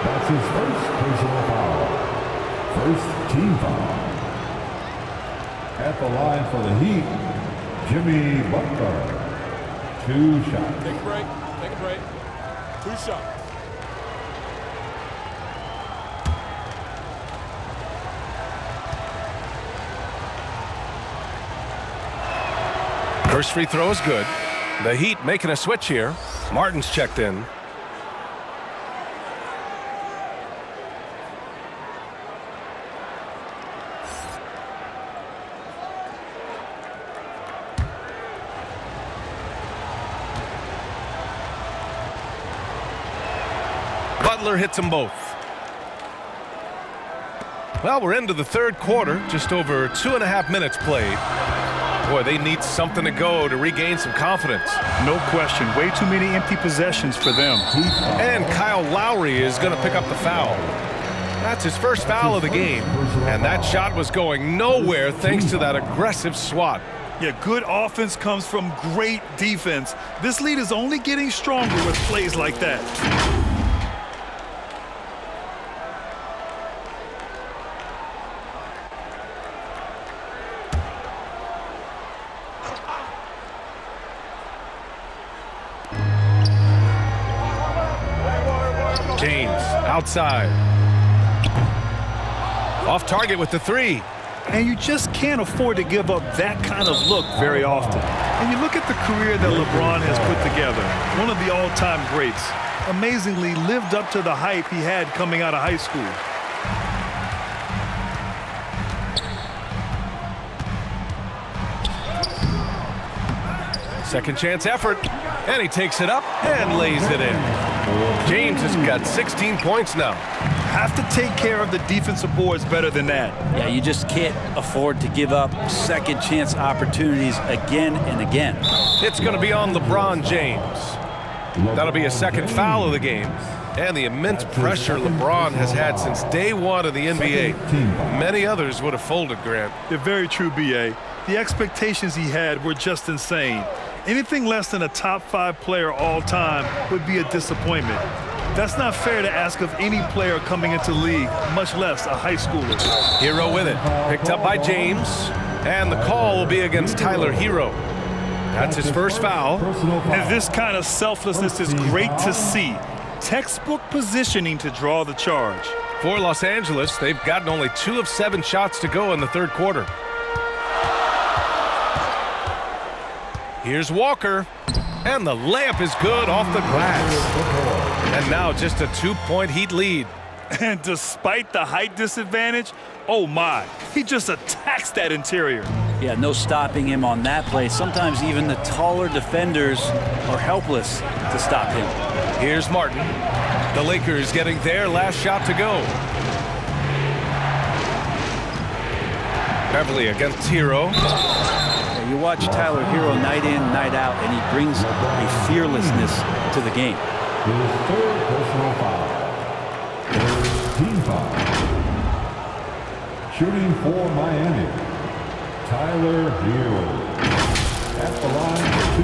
That's his first personal foul. First team foul. At the line for the Heat, Jimmy Butler. 2 shots. Take a break. Take a break. 2 shots. First free throw is good. The Heat making a switch here. Martin's checked in. Butler hits them both. Well, we're into the third quarter. Just over 2.5 minutes played. Boy, they need something to go to regain some confidence. No question. Way too many empty possessions for them. And Kyle Lowry is going to pick up the foul. That's his first foul of the game. And that shot was going nowhere thanks to that aggressive swat. Yeah, good offense comes from great defense. This lead is only getting stronger with plays like that. James outside. Off target with the 3. And you just can't afford to give up that kind of look very often. And you look at the career that LeBron has put together, one of the all-time greats. Amazingly lived up to the hype he had coming out of high school. Second chance effort. And he takes it up and lays it in. James has got 16 points now. have to take care of the defensive boards better than that. Yeah, you just can't afford to give up second chance opportunities again and again. It's going to be on LeBron James. That'll be a second foul of the game. And the immense pressure LeBron has had since day one of the NBA. Many others would have folded, Grant. They're very true, B.A. The expectations he had were just insane. Anything less than a top 5 player all time would be a disappointment. That's not fair to ask of any player coming into the league, much less a high schooler. Hero with it. Picked up by James. And the call will be against Tyler Hero. That's his first foul. And this kind of selflessness is great to see. Textbook positioning to draw the charge. For Los Angeles, they've gotten only 2 of 7 shots to go in the third quarter. Here's Walker, and the layup is good off the glass. And now just a 2-point Heat lead. And despite the height disadvantage, oh my, he just attacks that interior. Yeah, no stopping him on that play. Sometimes even the taller defenders are helpless to stop him. Here's Martin. The Lakers getting their last shot to go. Beverly against Hero. You watch Tyler Hero night in, night out, and he brings a fearlessness to the game. His third personal foul. Third team foul. Shooting for Miami, Tyler Hero. At the line for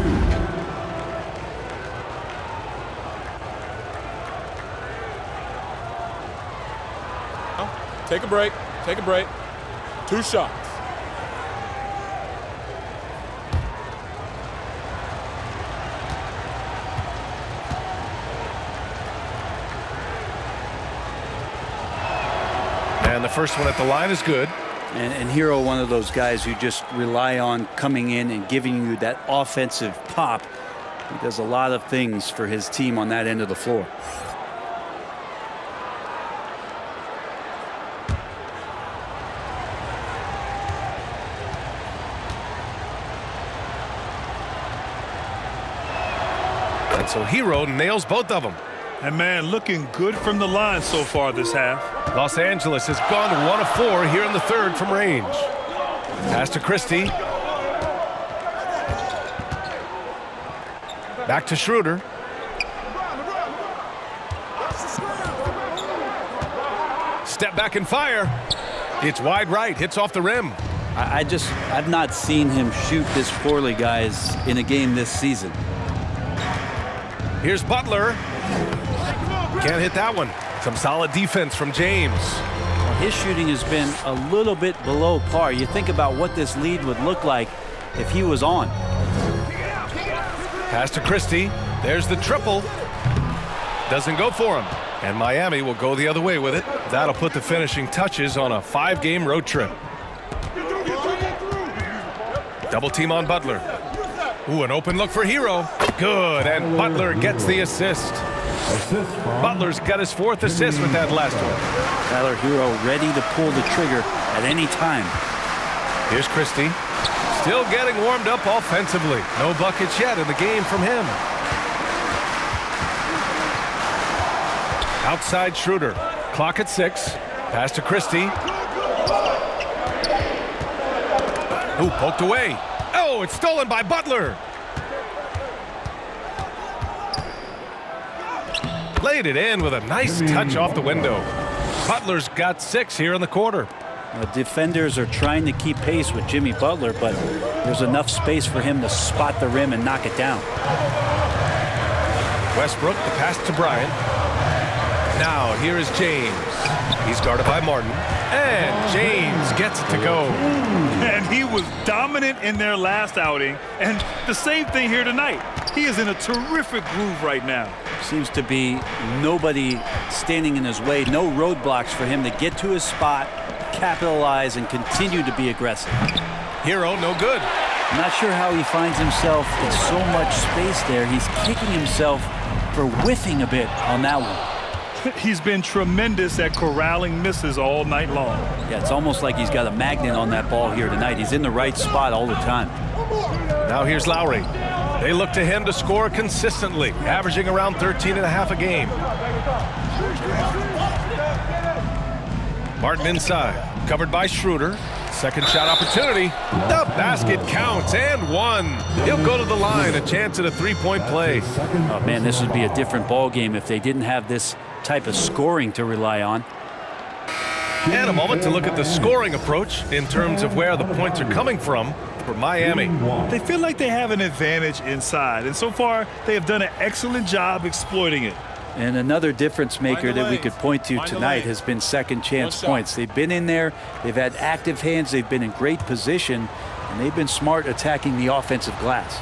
2. Take a break. Take a break. 2 shots. And the first one at the line is good. And Hero, one of those guys who just rely on coming in and giving you that offensive pop. He does a lot of things for his team on that end of the floor. And so Hero nails both of them. And man, looking good from the line so far this half. Los Angeles has gone 1 of 4 here in the third from range. Pass to Christie. Back to Schroeder. Step back and fire. It's wide right, hits off the rim. I've not seen him shoot this poorly, guys, in a game this season. Here's Butler. Can't hit that one. Some solid defense from James. Well, his shooting has been a little bit below par. You think about what this lead would look like if he was on. Pass to Christie. There's the triple. Doesn't go for him. And Miami will go the other way with it. That'll put the finishing touches on a 5-game road trip. Double team on Butler. Ooh, an open look for Hero. Good, and Butler gets the assist. Butler's got his 4th assist with that last one. Tyler Hero ready to pull the trigger at any time. Here's Christie. Still getting warmed up offensively. No buckets yet in the game from him. Outside Schroeder. Clock at 6. Pass to Christie. Ooh, poked away. Oh, it's stolen by Butler. Laid it in with a nice touch off the window. Butler's got 6 here in the quarter. The defenders are trying to keep pace with Jimmy Butler, but there's enough space for him to spot the rim and knock it down. Westbrook, the pass to Bryant. Now here is James. He's guarded by Martin. And James gets it to go. And he was dominant in their last outing. And the same thing here tonight. He is in a terrific groove right now. Seems to be nobody standing in his way. No roadblocks for him to get to his spot, capitalize, and continue to be aggressive. Hero, no good. I'm not sure how he finds himself in so much space there. He's kicking himself for whiffing a bit on that one. He's been tremendous at corralling misses all night long. Yeah, it's almost like he's got a magnet on that ball here tonight. He's in the right spot all the time. Now here's Lowry. They look to him to score consistently, averaging around 13.5 a game. Martin inside, covered by Schroeder. Second shot opportunity. The basket counts and one. He'll go to the line, a chance at a three-point play. Oh, man, this would be a different ball game if they didn't have this type of scoring to rely on. And a moment to look at the scoring approach in terms of where the points are coming from for Miami. They feel like they have an advantage inside, and so far they have done an excellent job exploiting it. And another difference maker that we could point to tonight has been second chance points. They've been in there, they've had active hands, they've been in great position, and they've been smart attacking the offensive glass.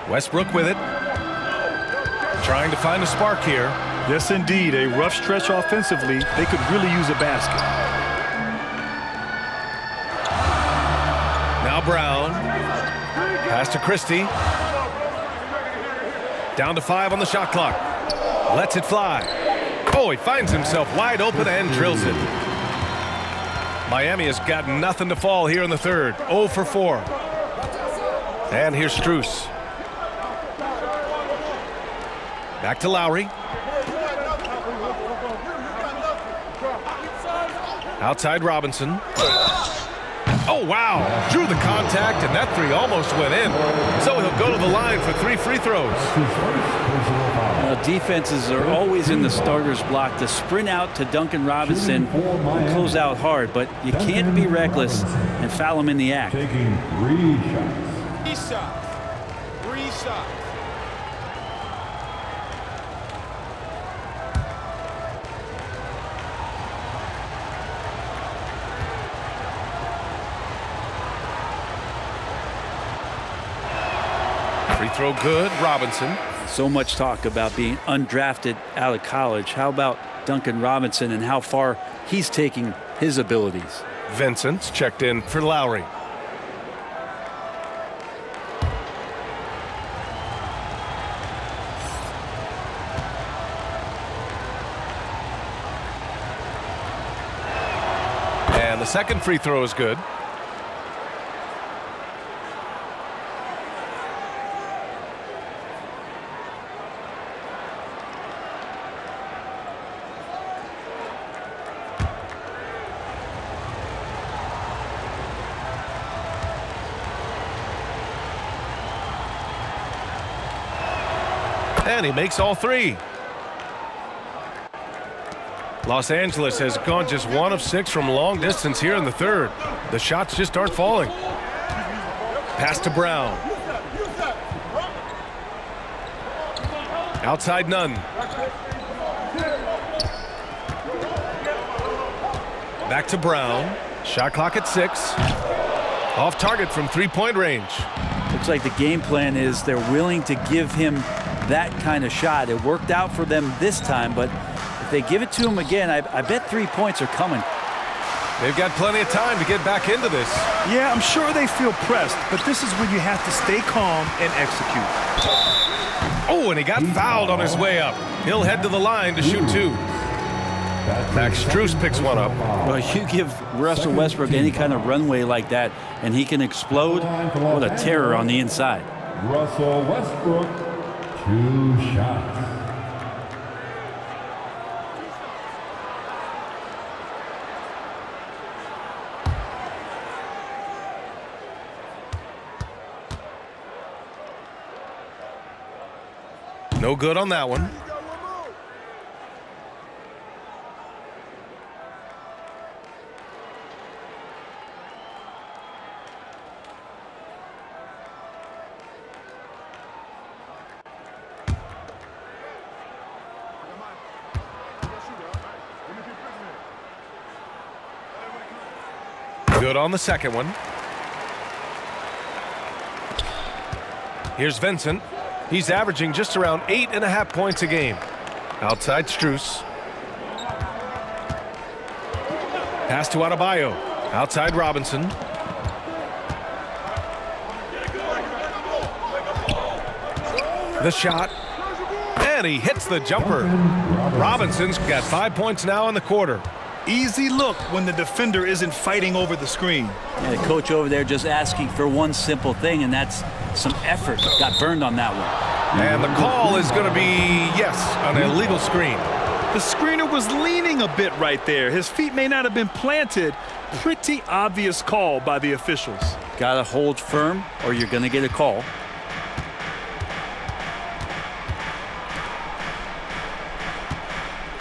Westbrook with it. Trying to find a spark here. Yes, indeed. A rough stretch offensively. They could really use a basket. Now Brown. Pass to Christie. Down to 5 on the shot clock. Lets it fly. Oh, he finds himself wide open and drills it. Miami has got nothing to fall here in the third. 0 for 4. And here's Strus. Back to Lowry. Outside Robinson. Oh, wow. Drew the contact, and that three almost went in. So he'll go to the line for 3 free throws. Defenses are always in the starter's block to sprint out to Duncan Robinson and close out hard, but you can't be reckless and foul him in the act. Taking 3 shots. 3 shots. Free throw good, Robinson. So much talk about being undrafted out of college. How about Duncan Robinson and how far he's taking his abilities? Vincent's checked in for Lowry. And the second free throw is good. And he makes all 3. Los Angeles has gone just 1 of 6 from long distance here in the third. The shots just aren't falling. Pass to Brown. Outside Nunn. Back to Brown. Shot clock at 6. Off target from 3-point range. Looks like the game plan is they're willing to give him that kind of shot. It worked out for them this time, but if they give it to him again, I bet 3 points are coming. They've got plenty of time to get back into this. Yeah, I'm sure they feel pressed, but this is when you have to stay calm and execute. Oh, and he got fouled on his way up. He'll head to the line to shoot 2. Max Strus picks one up. Well, you give Russell Westbrook any kind of runway like that, and he can explode. What a terror on the inside. Russell Westbrook, 2 shots. No good on that one. Good on the second one. Here's Vincent. He's averaging just around 8.5 points a game. Outside Strus. Pass to Adebayo. Outside Robinson. The shot. And he hits the jumper. Robinson's got 5 points now in the quarter. Easy look when the defender isn't fighting over the screen. Yeah, the coach over there just asking for one simple thing, and that's some effort. Got burned on that one. And the call is going to be, yes, an illegal screen. The screener was leaning a bit right there. His feet may not have been planted. Pretty obvious call by the officials. Got to hold firm or you're going to get a call.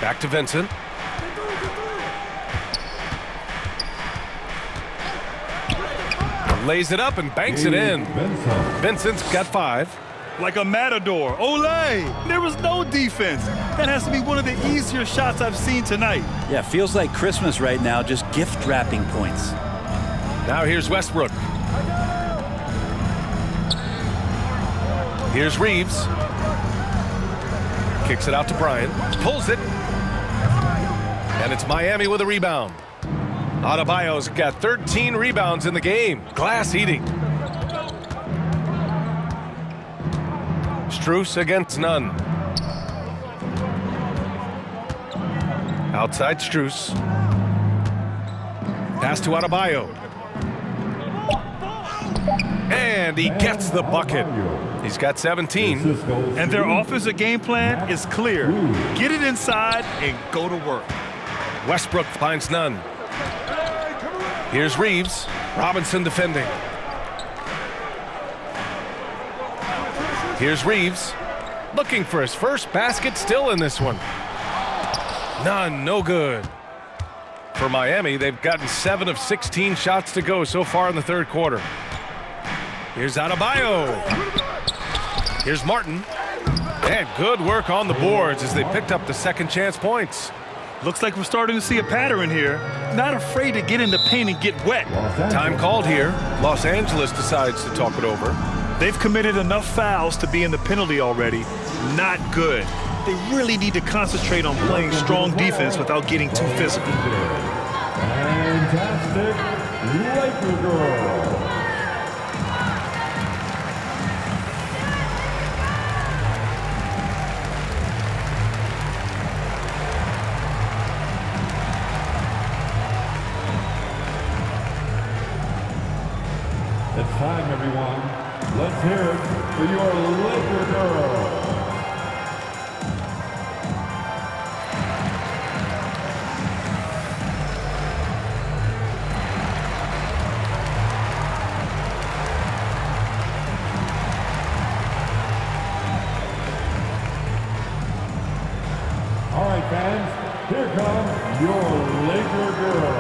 Back to Vincent. Lays it up and banks it in. Vincent's got 5. Like a matador. Olé! There was no defense. That has to be one of the easier shots I've seen tonight. Yeah, feels like Christmas right now, just gift wrapping points. Now here's Westbrook. Here's Reeves. Kicks it out to Bryant. Pulls it. And it's Miami with a rebound. Adebayo's got 13 rebounds in the game. Glass eating. Strus against Nunn. Outside Strus. Pass to Adebayo. And he gets the bucket. He's got 17. And their offensive game plan is clear. Get it inside and go to work. Westbrook finds Nunn. Here's Reeves. Robinson defending. Here's Reeves. Looking for his first basket, still in this one. None, no good. For Miami, they've gotten 7 of 16 shots to go so far in the third quarter. Here's Adebayo. Here's Martin. And good work on the boards as they picked up the second chance points. Looks like we're starting to see a pattern here. Not afraid to get in the paint and get wet. Time called here. Los Angeles decides to talk it over. They've committed enough fouls to be in the penalty already. Not good. They really need to concentrate on playing strong defense without getting too physical. Fantastic Laker girl. It's time, everyone. Let's hear it for your Laker girl. All right, fans, here comes your Laker girl.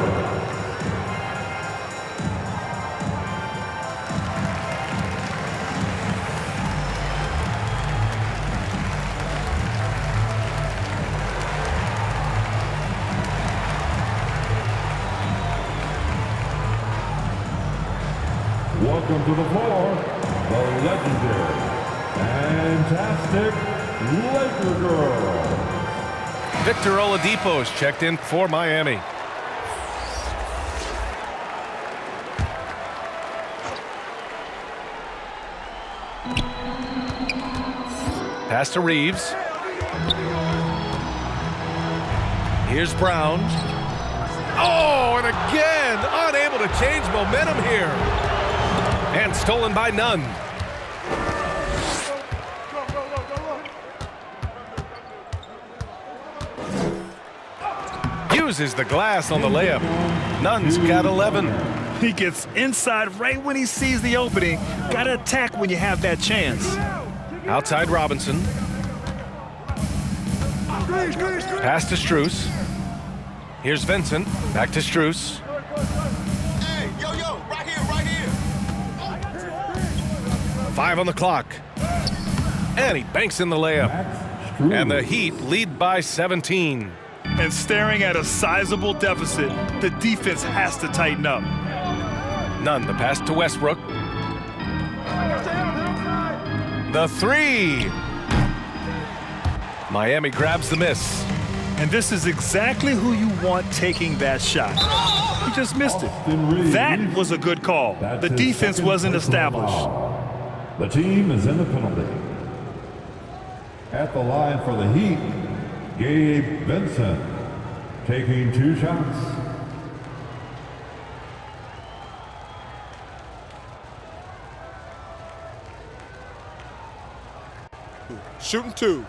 Welcome to the floor, the legendary, fantastic Laker girl. Victor Oladipo's checked in for Miami. Pass to Reeves. Here's Brown. Oh, and again, unable to change momentum here. And stolen by Nunn. Uses the glass on the layup. Nunn's got 11. He gets inside right when he sees the opening. Got to attack when you have that chance. Outside Robinson. Pass to Strus. Here's Vincent. Back to Strus. Hey, yo, right here. 5 on the clock. And he banks in the layup. And the Heat lead by 17. And staring at a sizable deficit, the defense has to tighten up. Nunn, the pass to Westbrook. The 3. Miami grabs the miss. And this is exactly who you want taking that shot. He just missed it. That was a good call. The defense wasn't established. The team is in the penalty. At the line for the Heat, Gabe Vincent. taking 2 shots. Shooting 2.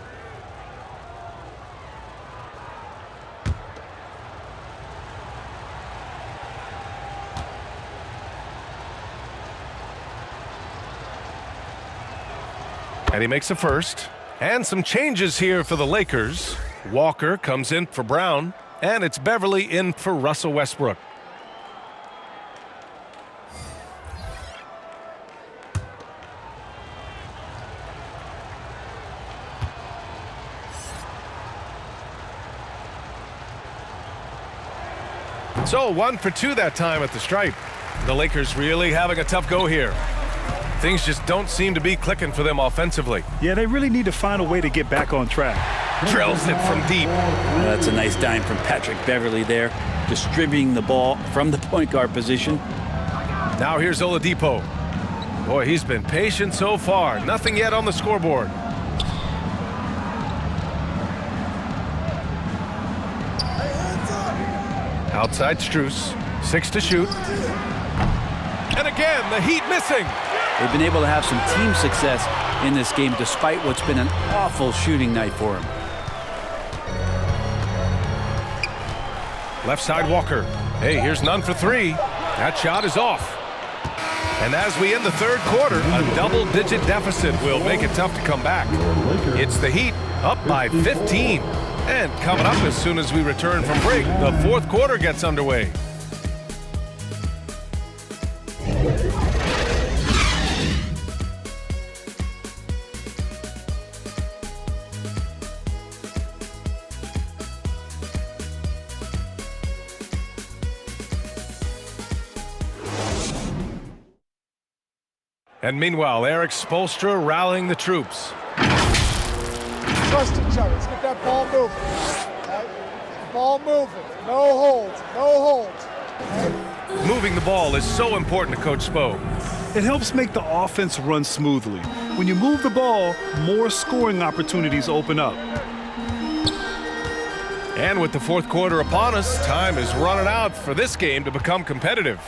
And he makes a first. And some changes here for the Lakers. Walker comes in for Brown, and it's Beverly in for Russell Westbrook. So 1 for 2 that time at the stripe. The Lakers really having a tough go here. Things just don't seem to be clicking for them offensively. Yeah, they really need to find a way to get back on track. Drills it from deep. That's a nice dime from Patrick Beverly there, distributing the ball from the point guard position. Now here's Oladipo. Boy, he's been patient so far. Nothing yet on the scoreboard. Outside Strus. 6 to shoot. And again, the Heat missing. They've been able to have some team success in this game despite what's been an awful shooting night for them. Left side Walker. Hey, here's none for 3. That shot is off. And as we end the third quarter, a double-digit deficit will make it tough to come back. It's the Heat up by 15. And coming up as soon as we return from break, the fourth quarter gets underway. And meanwhile, Eric Spoelstra rallying the troops. Trust each other. Let's get that ball moving. Right? Ball moving. No holds. No holds. Right? Moving the ball is so important to Coach Spo. It helps make the offense run smoothly. When you move the ball, more scoring opportunities open up. And with the fourth quarter upon us, time is running out for this game to become competitive.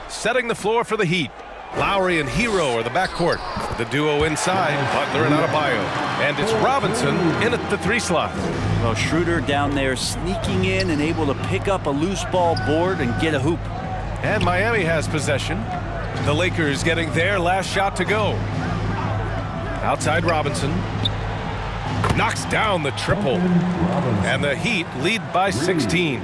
Setting the floor for the Heat. Lowry and Hero are the backcourt. The duo inside, Butler and Adebayo. And it's Robinson in at the 3 slot. Well, Schroeder down there sneaking in and able to pick up a loose ball board and get a hoop. And Miami has possession. The Lakers getting their last shot to go. Outside Robinson. Knocks down the triple. And the Heat lead by 16.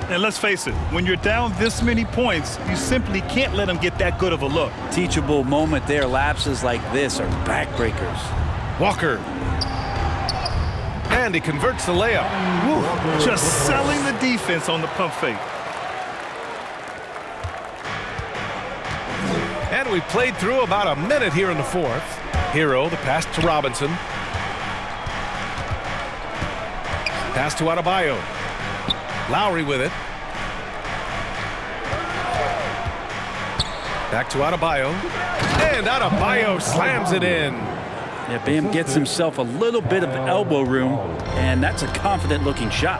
And let's face it, when you're down this many points, you simply can't let them get that good of a look. Teachable moment there. Lapses like this are backbreakers. Walker. And he converts the layup. Woo. Just selling the defense on the pump fake. And we played through about a minute here in the fourth. Hero, the pass to Robinson. Pass to Adebayo. Lowry with it. Back to Adebayo. And Adebayo slams it in. Yeah, Bam gets himself a little bit of elbow room, and that's a confident-looking shot.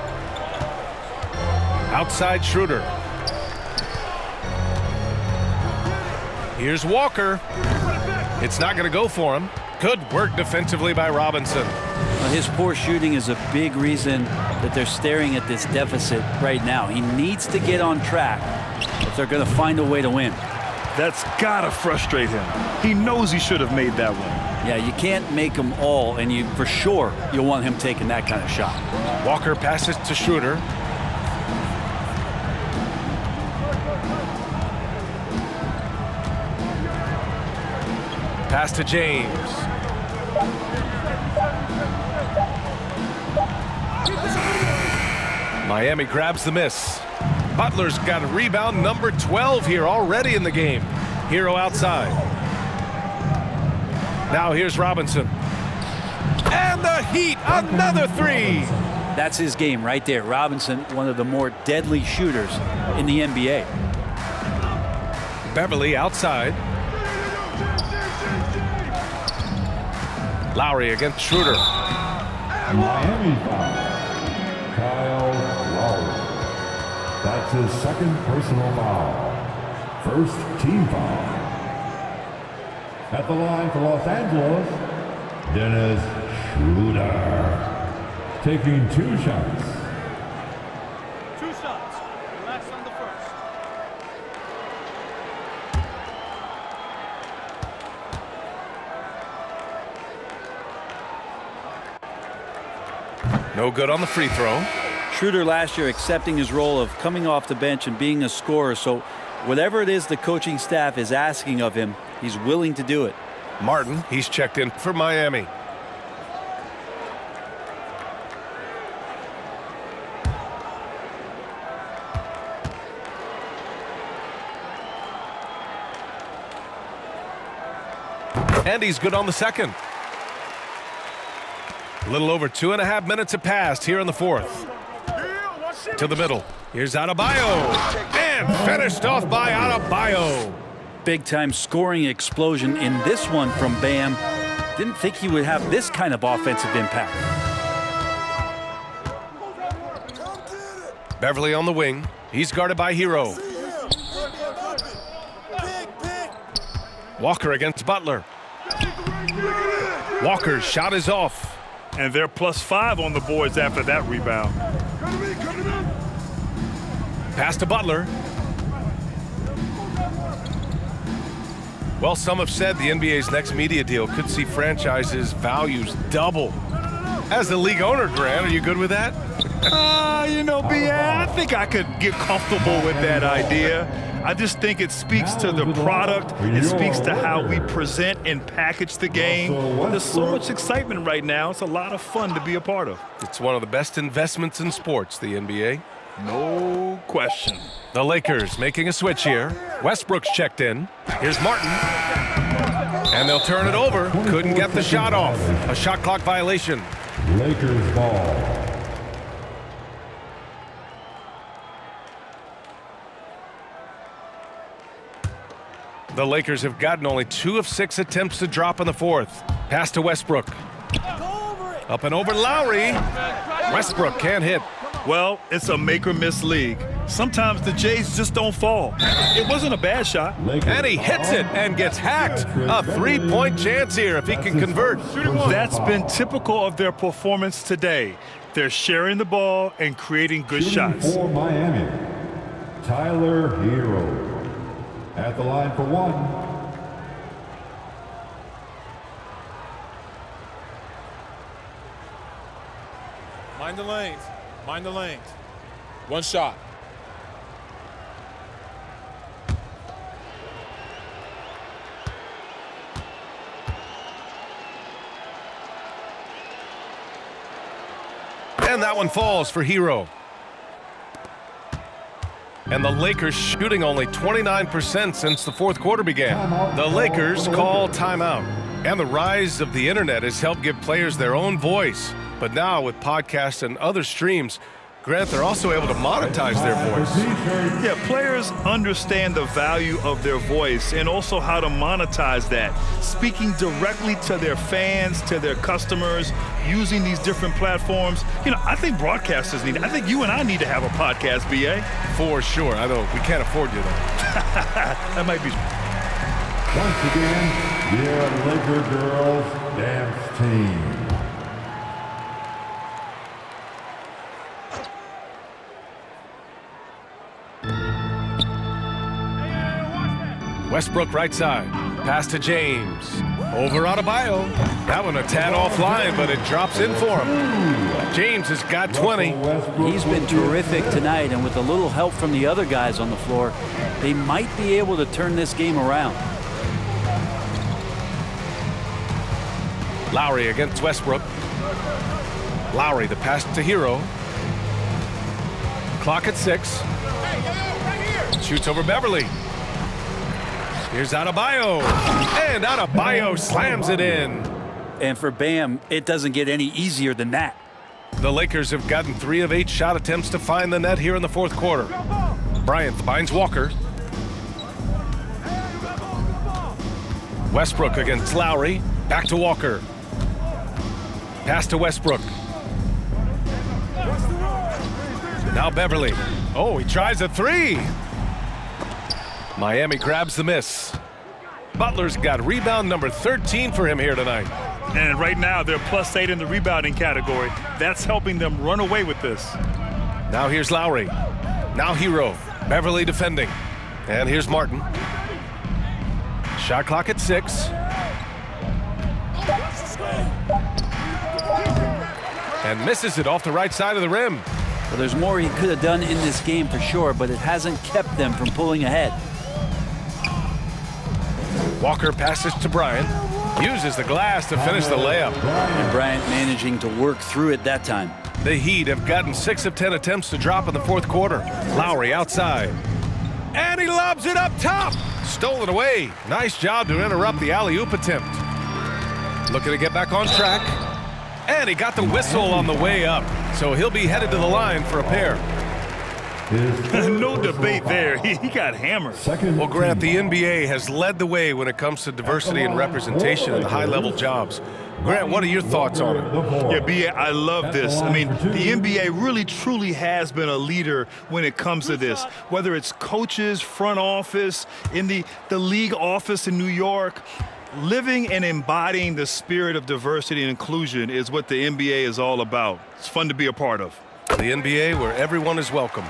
Outside Schroeder. Here's Walker. It's not going to go for him. Good work defensively by Robinson. Well, his poor shooting is a big reason that they're staring at this deficit right now. He needs to get on track if they're going to find a way to win. That's got to frustrate him. He knows he should have made that one. Yeah, you can't make them all, and you for sure you'll want him taking that kind of shot. Walker passes to Schroeder. Pass to James. Miami grabs the miss. Butler's got a rebound number 12 here already in the game. Hero outside. Now here's Robinson. And the Heat, another 3. That's his game right there. Robinson, one of the more deadly shooters in the NBA. Beverly outside. Lowry against Schroeder. Miami foul. Kyle Lowry. That's his second personal foul. First team foul. At the line for Los Angeles, Dennis Schroeder. Taking 2 shots. 2 shots. Relax on the first. No good on the free throw. Schroeder last year accepting his role of coming off the bench and being a scorer. So whatever it is the coaching staff is asking of him, he's willing to do it. Martin, he's checked in for Miami. And he's good on the second. A little over 2.5 minutes have passed here in the fourth. To the middle. Here's Adebayo. And finished off by Adebayo. Big-time scoring explosion in this one from Bam. Didn't think he would have this kind of offensive impact. Beverly on the wing. He's guarded by Hero. Walker against Butler. Walker's shot is off. And they're +5 on the boards after that rebound. Pass to Butler. Well, some have said the NBA's next media deal could see franchises' values double. As the league owner, Grant, are you good with that? You know, I think I could get comfortable with that idea. I just think it speaks to the product. It speaks to how we present and package the game. There's so much excitement right now. It's a lot of fun to be a part of. It's one of the best investments in sports, the NBA. No question. The Lakers making a switch here. Westbrook's checked in. Here's Martin. And they'll turn it over. Couldn't get the shot off. A shot clock violation. Lakers ball. The Lakers have gotten only 2 of 6 attempts to drop in the fourth. Pass to Westbrook. Up and over Lowry. Westbrook can't hit. Well, it's a make-or-miss league. Sometimes the Jays just don't fall. It wasn't a bad shot. And he hits it and gets hacked. A 3-point chance here if he can convert. That's been typical of their performance today. They're sharing the ball and creating good shots. For Miami, Tyler Hero. At the line for 1. Mind the lanes. Mind the lanes. 1 shot. And that one falls for Hero. And the Lakers shooting only 29% since the fourth quarter began. The Lakers call timeout. And the rise of the internet has helped give players their own voice. But now with podcasts and other streams, Grant, they're also able to monetize their voice. Yeah, players understand the value of their voice and also how to monetize that. Speaking directly to their fans, to their customers, using these different platforms. You know, I think broadcasters need it. I think you and I need to have a podcast, BA. For sure. I know we can't afford you, though. That might be. Once again, your Laker girls dance team. Westbrook right side. Pass to James. Over Adebayo. That one a tad offline, but it drops in for him. James has got 20. He's been terrific tonight, and with a little help from the other guys on the floor, they might be able to turn this game around. Lowry against Westbrook. Lowry, the pass to Hero. Clock at 6. Shoots over Beverly. Here's Adebayo. And Adebayo slams it in. And for Bam, it doesn't get any easier than that. The Lakers have gotten 3 of 8 shot attempts to find the net here in the fourth quarter. Bryant finds Walker. Westbrook against Lowry. Back to Walker. Pass to Westbrook. Now Beverly. Oh, he tries a three. Miami grabs the miss. Butler's got rebound number 13 for him here tonight. And right now, they're +8 in the rebounding category. That's helping them run away with this. Now here's Lowry. Now Hero. Beverly defending. And here's Martin. Shot clock at 6. And misses it off the right side of the rim. Well, there's more he could have done in this game for sure, but it hasn't kept them from pulling ahead. Walker passes to Bryant. Uses the glass to finish the layup. And Bryant managing to work through it that time. The Heat have gotten 6 of 10 attempts to drop in the fourth quarter. Lowry outside. And he lobs it up top. Stolen away. Nice job to interrupt the alley-oop attempt. Looking to get back on track. And he got the whistle on the way up. So he'll be headed to the line for a pair. No debate there. He got hammered. Well, Grant, the NBA has led the way when it comes to diversity and representation in the high-level jobs. Grant, what are your thoughts on it? Yeah, B.A., I love this. I mean, the NBA really, truly has been a leader when it comes to this. Whether it's coaches, front office, in the league office in New York, living and embodying the spirit of diversity and inclusion is what the NBA is all about. It's fun to be a part of. The NBA where everyone is welcome.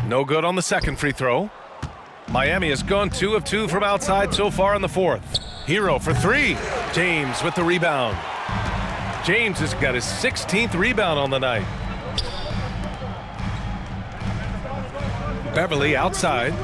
No good on the second free throw. Miami has gone 2 of 2 from outside so far in the fourth. Hero for 3. James with the rebound. James has got his 16th rebound on the night. Beverly outside.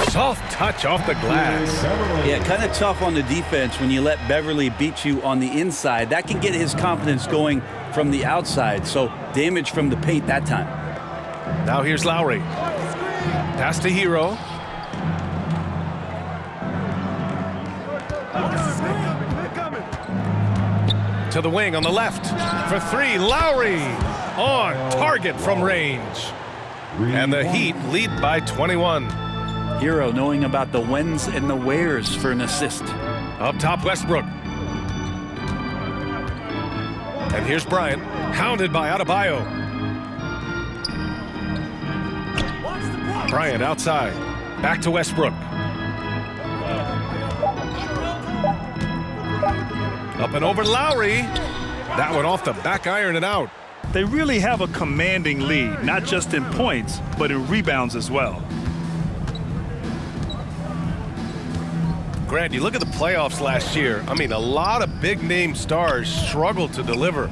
Soft touch off the glass. Yeah, kind of tough on the defense when you let Beverly beat you on the inside. That can get his confidence going from the outside. So damage from the paint that time. Now here's Lowry. Pass to Hero. To the wing on the left. For 3, Lowry. On target from range. And the Heat lead by 21. Hero knowing about the whens and the wheres for an assist. Up top, Westbrook. And here's Bryant, hounded by Adebayo. Bryant outside. Back to Westbrook. Up and over Lowry. That one off the back iron and out. They really have a commanding lead, not just in points, but in rebounds as well. Grant, you look at the playoffs last year. I mean, a lot of big-name stars struggled to deliver.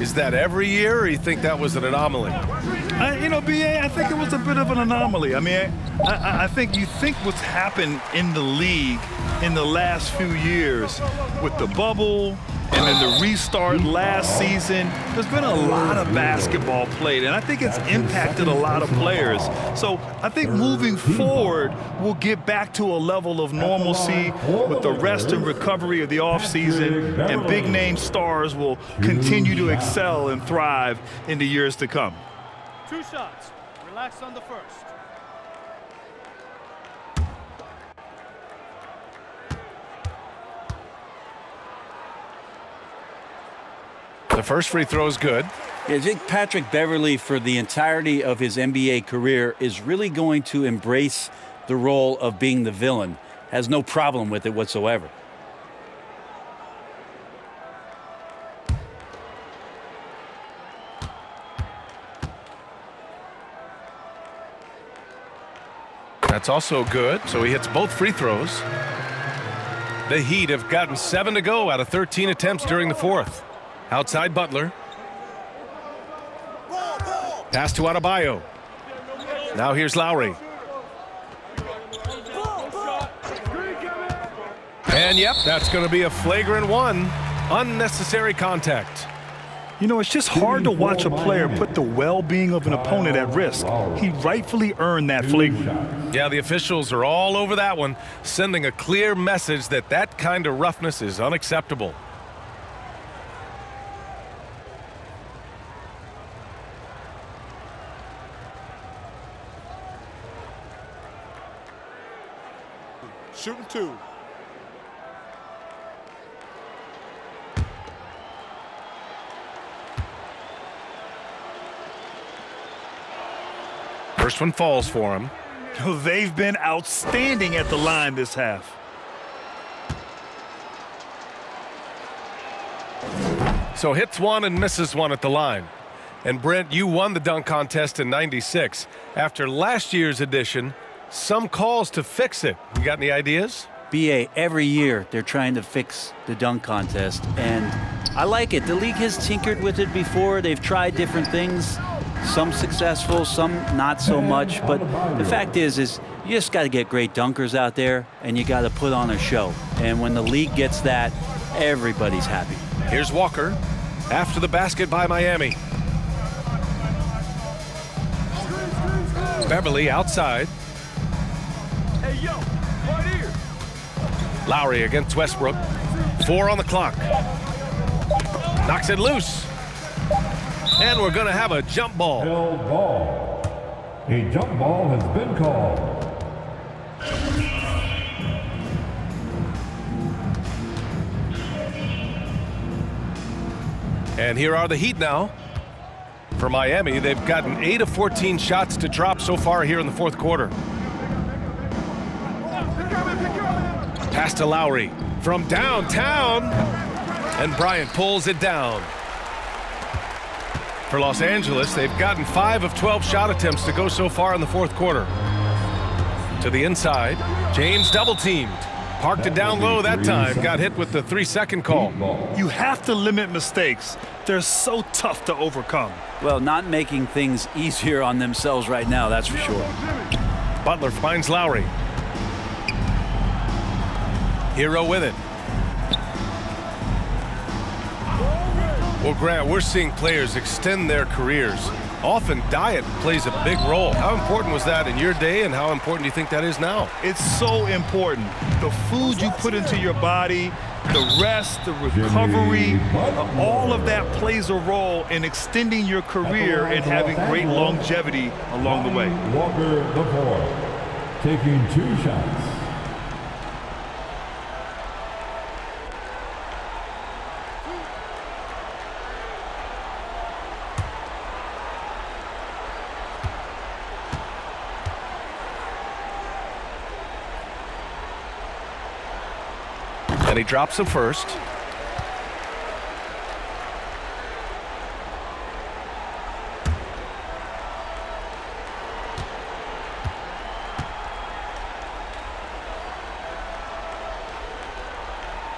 Is that every year, or you think that was an anomaly? You know, B.A., I think it was a bit of an anomaly. I mean, I think you think what's happened in the league in the last few years with the bubble and then the restart last season, there's been a lot of basketball played, and I think it's impacted a lot of players. So I think moving forward, we'll get back to a level of normalcy with the rest and recovery of the offseason, and big-name stars will continue to excel and thrive in the years to come. 2 shots. Relax on the first. The first free throw is good. I think Patrick Beverly, for the entirety of his NBA career, is really going to embrace the role of being the villain. Has no problem with it whatsoever. That's also good, so he hits both free throws. The Heat have gotten 7 to go out of 13 attempts during the fourth. Outside Butler. Pass to Adebayo. Now here's Lowry. And yep, that's going to be a flagrant 1. Unnecessary contact. You know, it's just hard to watch a player put the well-being of an opponent at risk. He rightfully earned that flagrant. Yeah, the officials are all over that one, sending a clear message that that kind of roughness is unacceptable. Shooting 2. First one falls for him. They've been outstanding at the line this half. So hits one and misses one at the line. And Brent, you won the dunk contest in '96. After last year's edition, some calls to fix it. You got any ideas? BA, every year they're trying to fix the dunk contest, and I like it. The league has tinkered with it before. They've tried different things, some successful, some not so much. But the fact is you just got to get great dunkers out there, and you got to put on a show. And when the league gets that, everybody's happy. Here's Walker after the basket by Miami. Beverly outside. Hey, yo, right here. Lowry against Westbrook. 4 on the clock. Knocks it loose. And we're going to have a jump ball. Held ball. A jump ball has been called. And here are the Heat now. For Miami, they've gotten 8 of 14 shots to drop so far here in the fourth quarter. Pass to Lowry from downtown. And Bryant pulls it down. For Los Angeles, they've gotten 5 of 12 shot attempts to go so far in the fourth quarter. To the inside, James double-teamed. Parked it down low that time, got hit with the 3-second call. You have to limit mistakes. They're so tough to overcome. Well, not making things easier on themselves right now, that's for sure. Butler finds Lowry. Hero with it. Well, Grant, we're seeing players extend their careers. Often diet plays a big role. How important was that in your day, and how important do you think that is now? It's so important. The food you put into your body, the rest, the recovery, all of that plays a role in extending your career and having great longevity along the way. Walker the fourth, taking 2 shots. And he drops the first.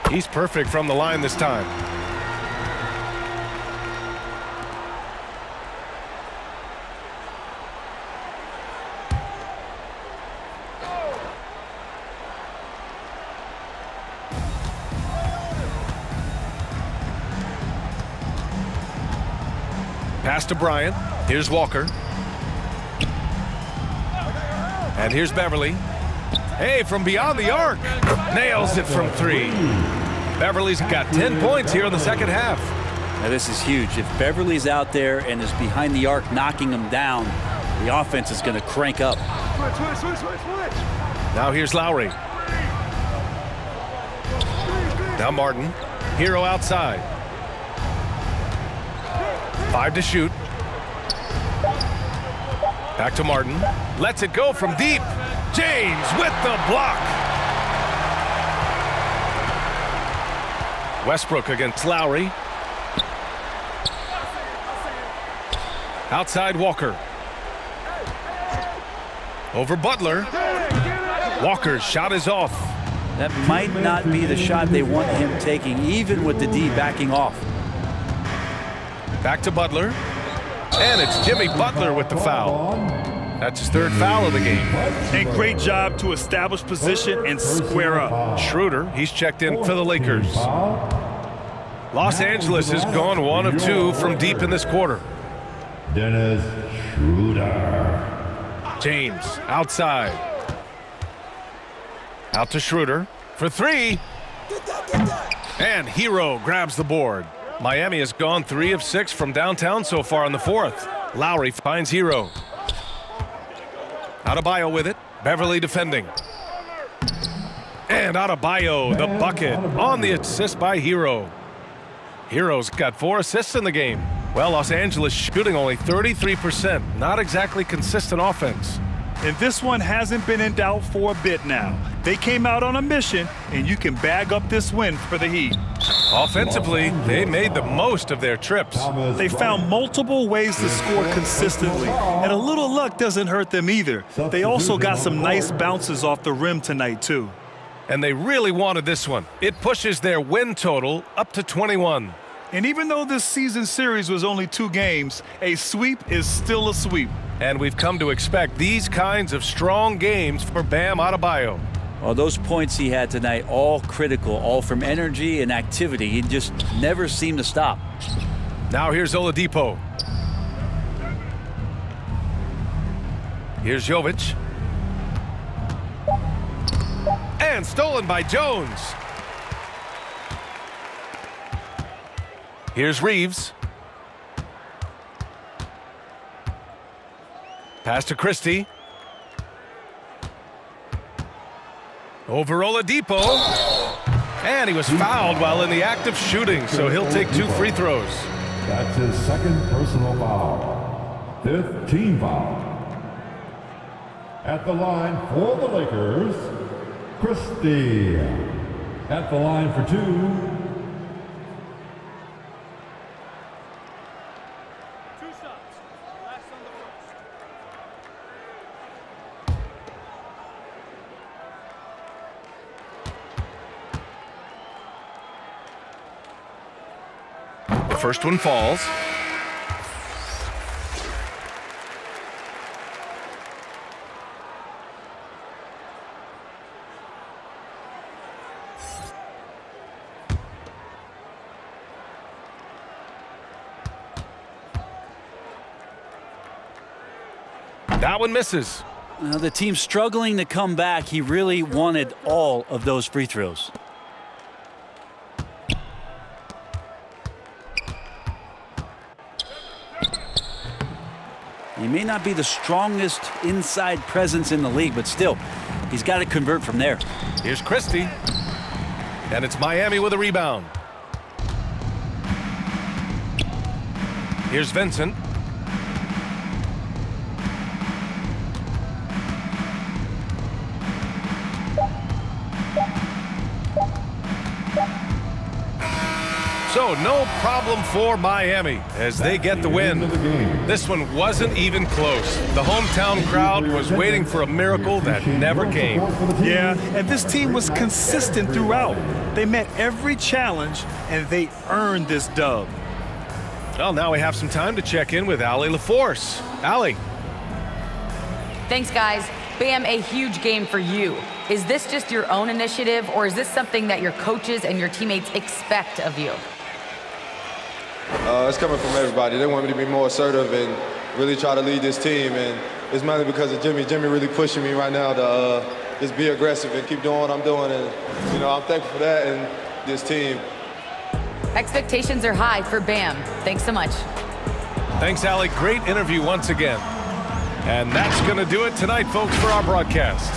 He's perfect from the line this time. Pass to Bryant. Here's Walker. And here's Beverly. Hey, from beyond the arc. Nails it from 3. Beverly's got 10 points here in the second half. Now this is huge. If Beverly's out there and is behind the arc knocking them down, the offense is going to crank up. Switch. Now here's Lowry. Now Martin. Hero outside. 5 to shoot. Back to Martin. Lets it go from deep. James with the block. Westbrook against Lowry. Outside Walker. Over Butler. Walker's shot is off. That might not be the shot they want him taking, even with the D backing off. Back to Butler. And it's Jimmy Butler with the foul. That's his 3rd foul of the game. And great job to establish position and square up. Schroeder, he's checked in for the Lakers. Los Angeles has gone 1 of 2 from deep in this quarter. Dennis Schroeder. James outside. Out to Schroeder for 3. And Hero grabs the board. Miami has gone 3 of 6 from downtown so far in the 4th. Lowry finds Hero. Adebayo with it. Beverly defending. And Adebayo, the bucket on the assist by Hero. Hero's got 4 assists in the game. Well, Los Angeles shooting only 33%. Not exactly consistent offense. And this one hasn't been in doubt for a bit now. They came out on a mission, and you can bag up this win for the Heat. Offensively, they made the most of their trips. They found multiple ways to score consistently, and a little luck doesn't hurt them either. They also got some nice bounces off the rim tonight, too. And they really wanted this one. It pushes their win total up to 21. And even though this season series was only 2 games, a sweep is still a sweep. And we've come to expect these kinds of strong games for Bam Adebayo. Well, those points he had tonight, all critical, all from energy and activity. He just never seemed to stop. Now here's Oladipo. Here's Jovic. And stolen by Jones. Here's Reeves. Pass to Christie. Over Oladipo. And he was fouled while in the act of shooting, so he'll take 2 free throws. That's his 2nd personal foul. 5th team foul. At the line for the Lakers, Christie. At the line for 2. First one falls. That one misses. Now the team's struggling to come back. He really wanted all of those free throws. He may not be the strongest inside presence in the league, but still, he's got to convert from there. Here's Christie. And it's Miami with a rebound. Here's Vincent. So no problem for Miami as they get the win. This one wasn't even close. The hometown crowd was waiting for a miracle that never came. Yeah, and this team was consistent throughout. They met every challenge, and they earned this dub. Well, now we have some time to check in with Allie LaForce. Allie. Thanks, guys. Bam, a huge game for you. Is this just your own initiative, or is this something that your coaches and your teammates expect of you? It's coming from everybody. They want me to be more assertive and really try to lead this team, and it's mainly because of Jimmy. Jimmy really pushing me right now to just be aggressive and keep doing what I'm doing, and you know I'm thankful for that and this team. Expectations are high for Bam. Thanks so much. Thanks, Allie. Great interview once again. And that's going to do it tonight, folks, for our broadcast.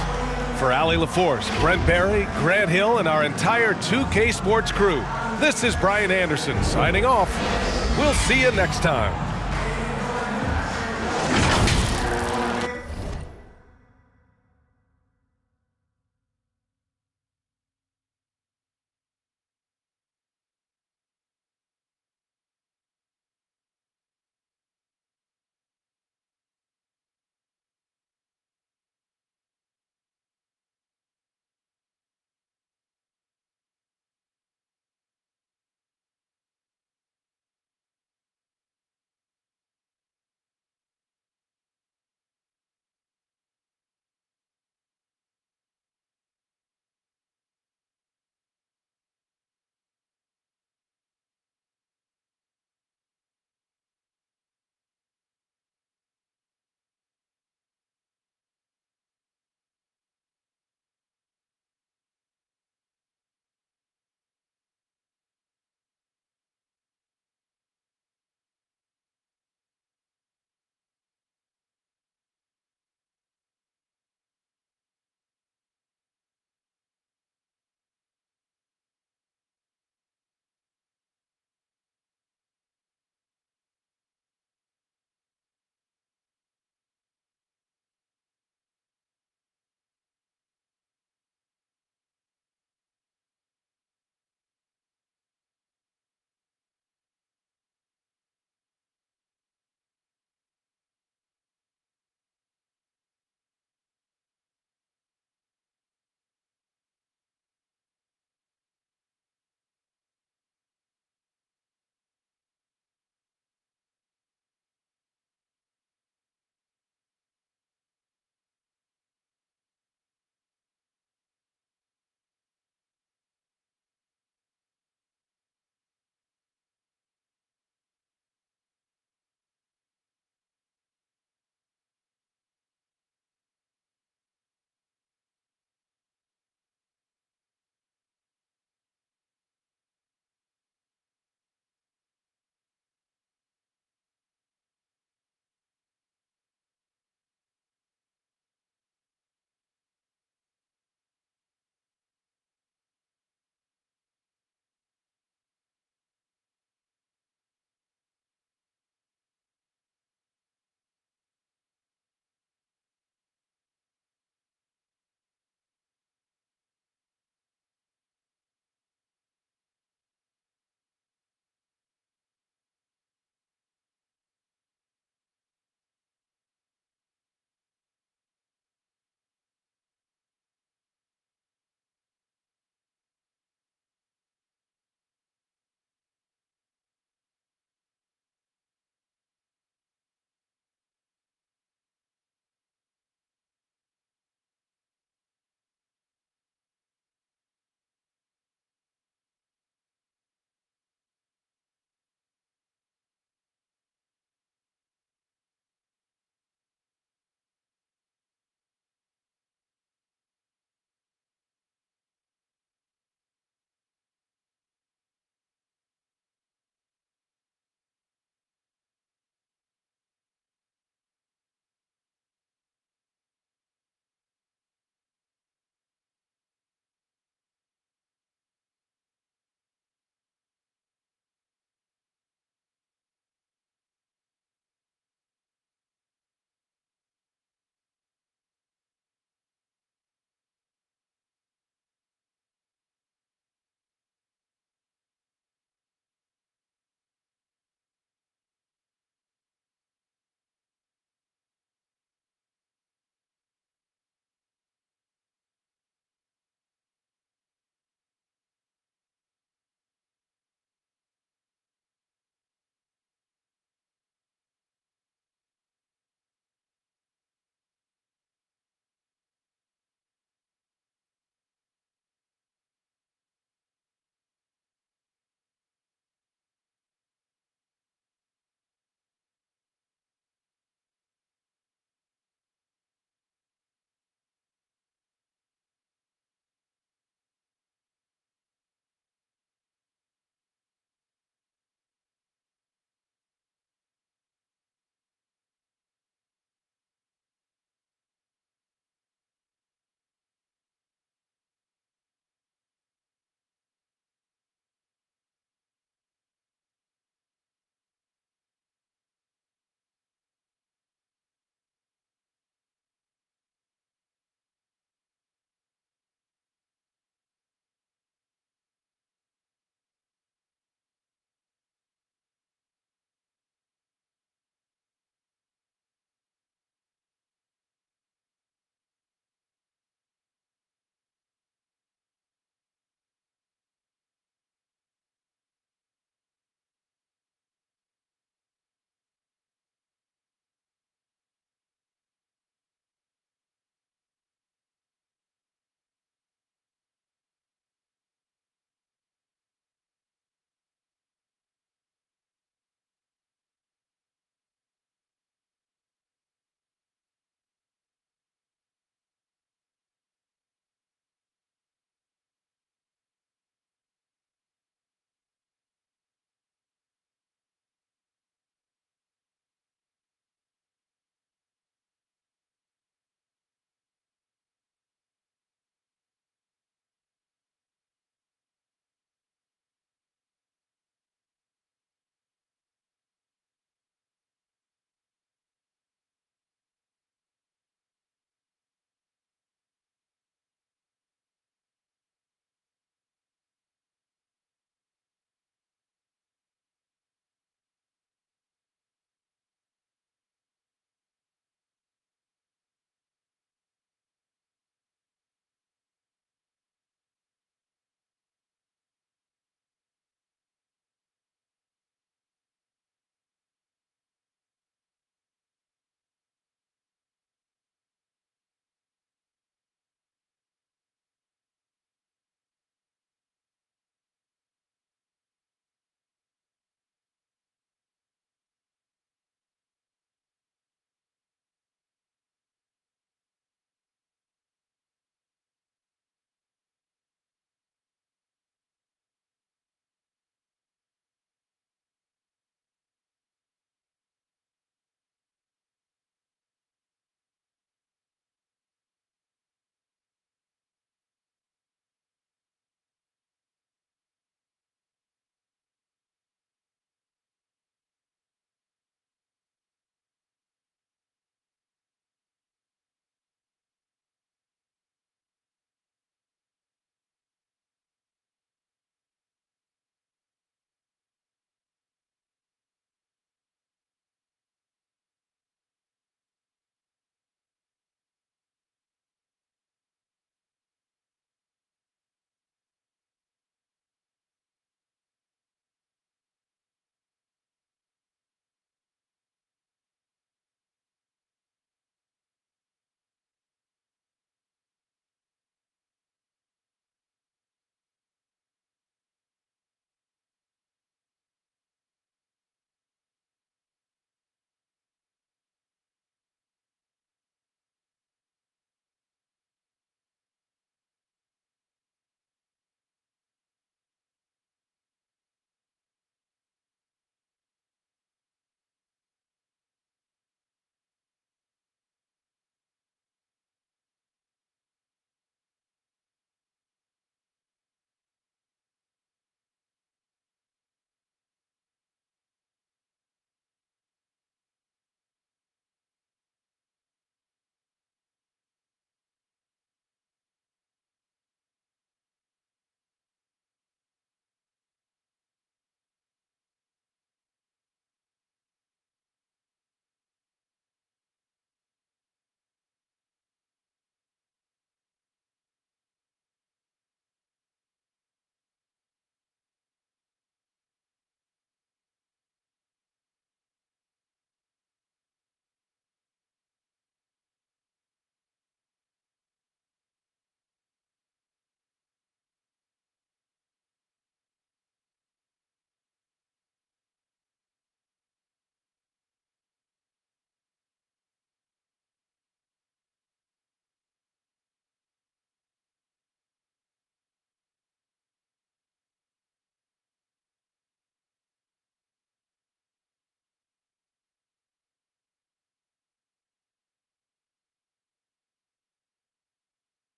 For Allie LaForce, Brent Barry, Grant Hill, and our entire 2K Sports crew, this is Brian Anderson signing off. We'll see you next time.